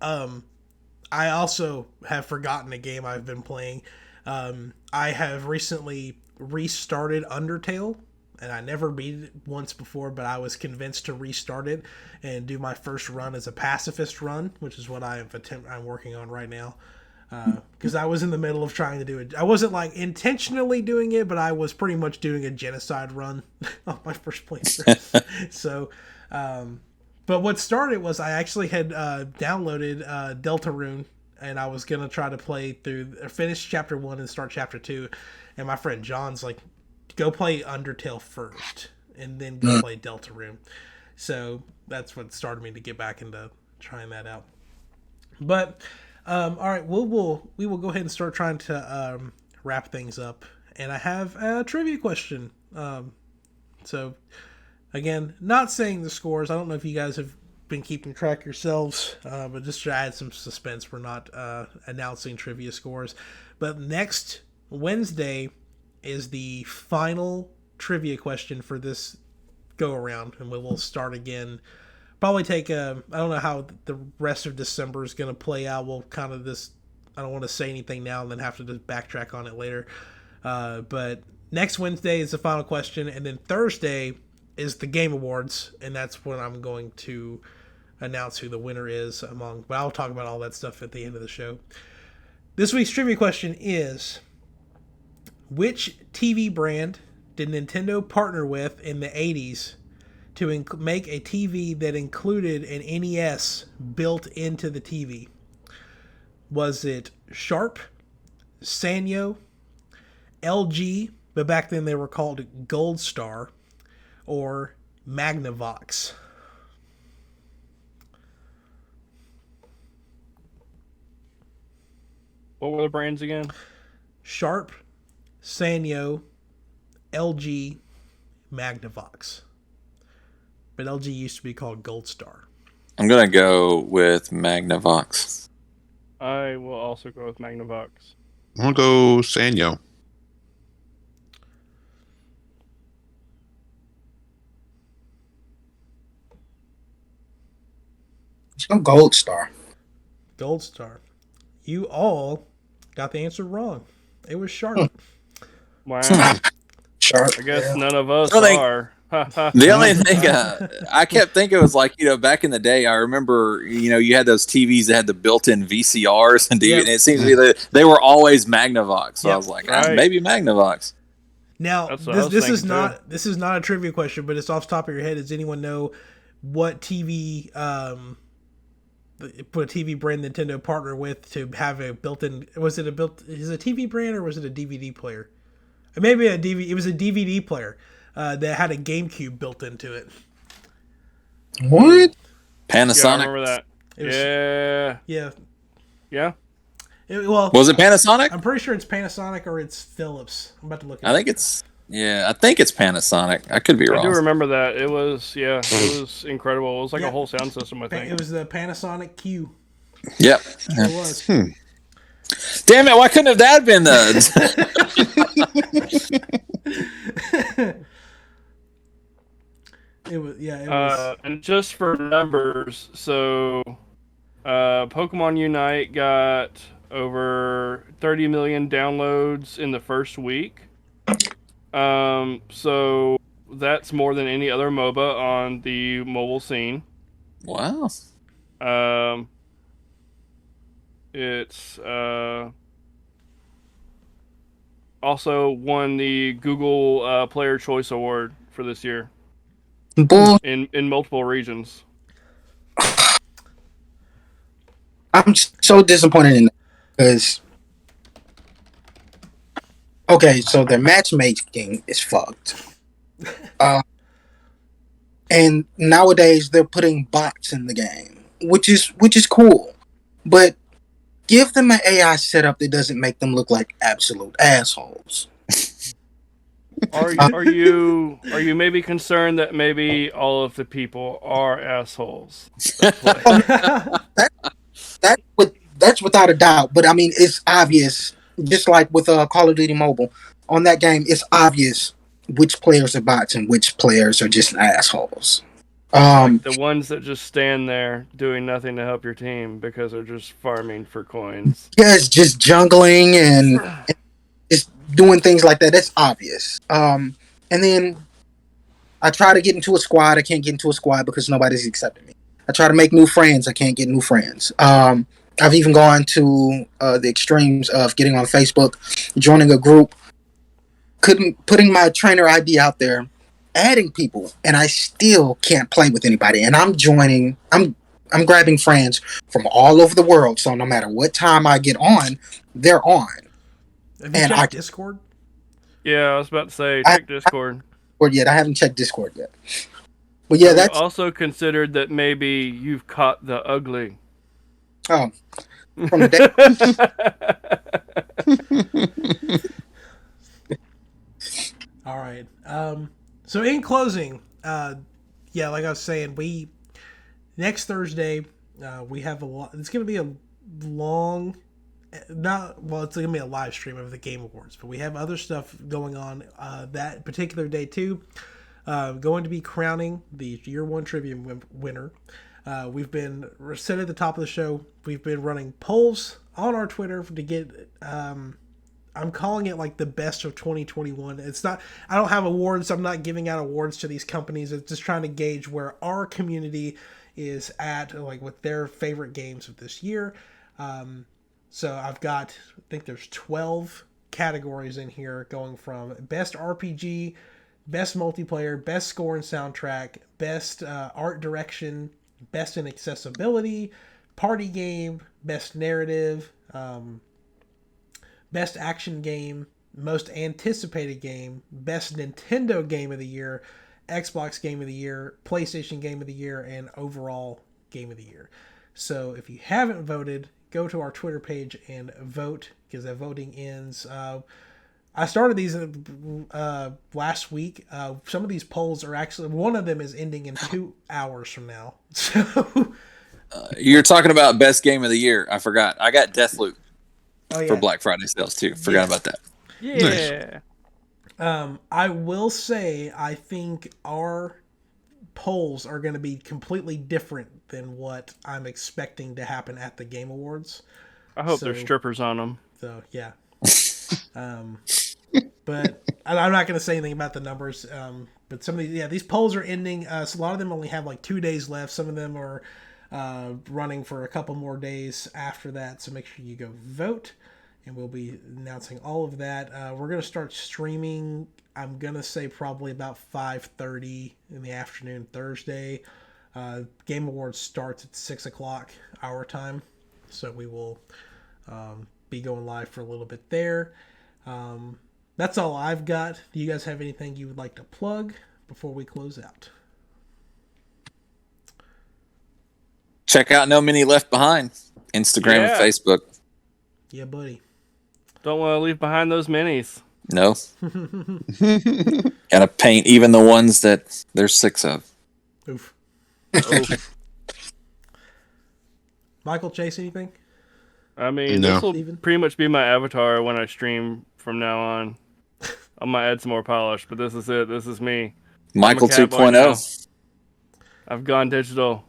Speaker 1: I also have forgotten a game I've been playing. I have recently restarted Undertale, and I never beat it once before, but I was convinced to restart it and do my first run as a pacifist run, which is what I'm working on right now. Because I was in the middle of trying to do it. I wasn't like intentionally doing it, but I was pretty much doing a genocide run on my first playthrough. So, but what started was I actually had downloaded Deltarune, and I was gonna try to finish chapter 1 and start chapter 2. And my friend John's like, "Go play Undertale first, and then go play Deltarune." So that's what started me to get back into trying that out. But all right, we will go ahead and start trying to wrap things up. And I have a trivia question. So. Again, not saying the scores. I don't know if you guys have been keeping track yourselves, but just to add some suspense, we're not announcing trivia scores. But next Wednesday is the final trivia question for this go-around, and we will start again. Probably take I don't know how the rest of December is going to play out. We'll kind of I don't want to say anything now and then have to just backtrack on it later. But next Wednesday is the final question, and then Thursday is the Game Awards, and that's when I'm going to announce who the winner is but I'll talk about all that stuff at the end of the show. This week's trivia question is, which TV brand did Nintendo partner with in the 80s to make a TV that included an NES built into the TV? Was it Sharp, Sanyo, LG, but back then they were called Gold Star, or Magnavox?
Speaker 3: What were the brands again?
Speaker 1: Sharp, Sanyo, LG, Magnavox. But LG used to be called Gold Star.
Speaker 2: I'm going to go with Magnavox.
Speaker 3: I will also go with Magnavox.
Speaker 4: I'm going to go Sanyo.
Speaker 5: It's no Gold Star.
Speaker 1: Gold Star. You all got the answer wrong. It was Sharp.
Speaker 3: Wow.
Speaker 5: Sharp.
Speaker 3: I guess
Speaker 5: yeah.
Speaker 3: none of us
Speaker 2: Well,
Speaker 3: are.
Speaker 2: The only thing I kept thinking was like, back in the day, I remember, you had those TVs that had the built-in VCRs and DVD, and it seems to be that they were always Magnavox. So I was like,
Speaker 3: Right.
Speaker 2: maybe Magnavox.
Speaker 1: Now,
Speaker 3: That's what I was
Speaker 1: this is
Speaker 3: thinking, too.
Speaker 1: not a trivia question, but it's off the top of your head. Does anyone know what TV put a TV brand Nintendo partnered with to have a built-in? Is it a TV brand or was it a DVD player? Maybe a DVD. It was a DVD player that had a GameCube built into it.
Speaker 5: What?
Speaker 3: Yeah, I
Speaker 2: Panasonic.
Speaker 3: remember that.
Speaker 1: It was,
Speaker 3: Yeah.
Speaker 1: yeah.
Speaker 3: Yeah.
Speaker 1: Well,
Speaker 2: Was it Panasonic?
Speaker 1: I'm pretty sure it's Panasonic or it's Philips. I'm about to look it
Speaker 2: I
Speaker 1: up.
Speaker 2: think it's Panasonic. I could be
Speaker 3: I
Speaker 2: wrong.
Speaker 3: do remember that. It was incredible. It was like
Speaker 1: Yeah.
Speaker 3: a whole sound system, I think.
Speaker 1: It was the Panasonic Q.
Speaker 2: Yep.
Speaker 1: It was.
Speaker 2: Damn it! Why couldn't have that been the?
Speaker 1: It was. Yeah. It was.
Speaker 3: And just for numbers, so Pokemon Unite got over 30 million downloads in the first week. So that's more than any other MOBA on the mobile scene.
Speaker 2: Wow.
Speaker 3: It's also won the Google Player Choice Award for this year
Speaker 5: Bull.
Speaker 3: in multiple regions.
Speaker 5: I'm so disappointed in that because okay, so their matchmaking is fucked. And nowadays they're putting bots in the game, which is cool, but give them an AI setup that doesn't make them look like absolute assholes.
Speaker 3: Are you maybe concerned that maybe all of the people are assholes?
Speaker 5: That's without a doubt. But I mean, it's obvious. Just like with Call of Duty Mobile, on that game, it's obvious which players are bots and which players are just assholes.
Speaker 3: The ones that just stand there doing nothing to help your team because they're just farming for coins.
Speaker 5: Yeah, it's just jungling and just doing things like that. That's obvious. And then I try to get into a squad. I can't get into a squad because nobody's accepting me. I try to make new friends. I can't get new friends. I've even gone to the extremes of getting on Facebook, joining a group, putting my trainer ID out there, adding people, and I still can't play with anybody. And I'm grabbing friends from all over the world. So no matter what time I get on, they're on.
Speaker 1: Have you checked Discord?
Speaker 3: Yeah, I was about to say check Discord.
Speaker 5: I haven't checked Discord yet. But yeah, that's
Speaker 3: also considered that maybe you've caught the ugly.
Speaker 5: from the
Speaker 1: All right. So in closing, yeah, like I was saying, next Thursday we have a lot. It's going to be a long, it's going to be a live stream of the Game Awards, but we have other stuff going on that particular day too. Going to be crowning the Year 1 Trivia winner. We've been set at the top of the show. We've been running polls on our Twitter to get. I'm calling it like the best of 2021. It's not. I don't have awards. I'm not giving out awards to these companies. It's just trying to gauge where our community is at, like with their favorite games of this year. So I've got. I think there's 12 categories in here, going from best RPG, best multiplayer, best score and soundtrack, best art direction, best in accessibility, party game, best narrative, best action game, most anticipated game, best Nintendo game of the year, Xbox game of the year, PlayStation game of the year, and overall game of the year. So if you haven't voted, go to our Twitter page and vote, because that voting ends. I started these last week. Some of these polls are actually, one of them is ending in 2 hours from now. So
Speaker 2: You're talking about best game of the year. I forgot. I got Deathloop for Black Friday sales too. Forgot about that.
Speaker 3: Yeah.
Speaker 1: I will say, I think our polls are going to be completely different than what I'm expecting to happen at the Game Awards.
Speaker 3: I hope there's strippers on them.
Speaker 1: So yeah. But I'm not going to say anything about the numbers. But some of these polls are ending. So a lot of them only have like 2 days left. Some of them are running for a couple more days after that. So make sure you go vote, and we'll be announcing all of that. We're going to start streaming I'm gonna say probably about 5:30 in the afternoon Thursday. Game Awards starts at 6 o'clock our time, so we will be going live for a little bit there. That's all I've got. Do you guys have anything you would like to plug before we close out?
Speaker 2: Check out No Mini Left Behind, Instagram and Facebook.
Speaker 1: Yeah, buddy.
Speaker 3: Don't want to leave behind those minis.
Speaker 2: No. Gotta paint even the ones that there's 6 of.
Speaker 1: Oof.
Speaker 3: Oh.
Speaker 1: Michael, Chase, anything?
Speaker 3: I mean,
Speaker 4: No.
Speaker 3: this will
Speaker 1: Steven?
Speaker 3: pretty much be my avatar when I stream from now on. I might add some more polish, but this is it. This is me.
Speaker 2: Michael
Speaker 3: I'm a cat boy now.
Speaker 2: 2.0.
Speaker 3: I've gone digital.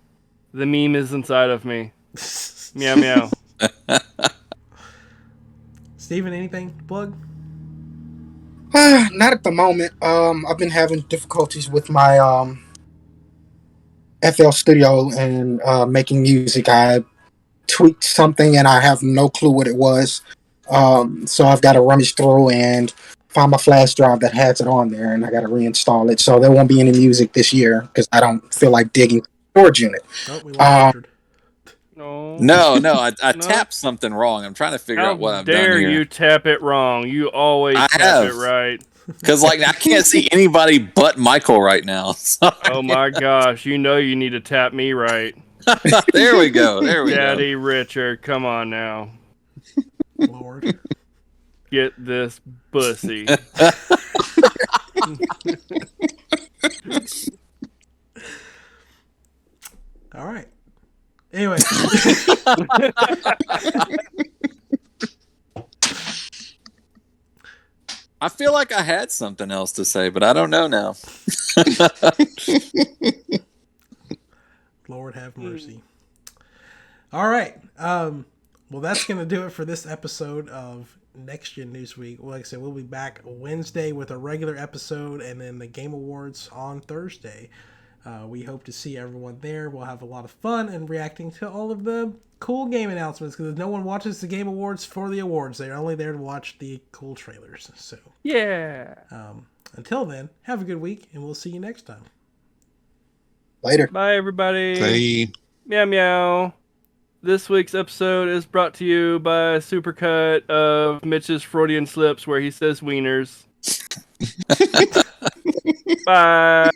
Speaker 3: The meme is inside of me. Meow meow.
Speaker 1: Steven, anything to plug?
Speaker 5: Not at the moment. I've been having difficulties with my FL Studio and making music. I tweaked something and I have no clue what it was. So I've got to rummage through and find my flash drive that has it on there, and I got to reinstall it. So there won't be any music this year because I don't feel like digging the storage unit.
Speaker 1: Oh, we lost Richard.
Speaker 3: No.
Speaker 2: No, I
Speaker 3: No.
Speaker 2: tapped something wrong. I'm trying to figure
Speaker 3: How
Speaker 2: out what I've done
Speaker 3: dare
Speaker 2: here.
Speaker 3: you tap it wrong? You always
Speaker 2: I
Speaker 3: tap
Speaker 2: have.
Speaker 3: it right.
Speaker 2: Because like I can't see anybody but Michael right now. So,
Speaker 3: Oh my gosh, you know you need to tap me right.
Speaker 2: there we go. There we
Speaker 3: Daddy Richard, come on now.
Speaker 1: Lord.
Speaker 3: Get this bussy.
Speaker 1: All right. Anyway.
Speaker 2: I feel like I had something else to say, but I don't know now.
Speaker 1: Lord have mercy. All right. Well, that's going to do it for this episode of Next Gen Newsweek. Like I said, we'll be back Wednesday with a regular episode and then the Game Awards on Thursday. We hope to see everyone there. We'll have a lot of fun and reacting to all of the cool game announcements because no one watches the Game Awards for the awards. They're only there to watch the cool trailers. So,
Speaker 3: Yeah.
Speaker 1: until then, have a good week and we'll see you next time.
Speaker 5: Later.
Speaker 3: Bye, everybody.
Speaker 4: Say,
Speaker 3: Meow meow. This week's episode is brought to you by a supercut of Mitch's Freudian slips where he says wieners. Bye.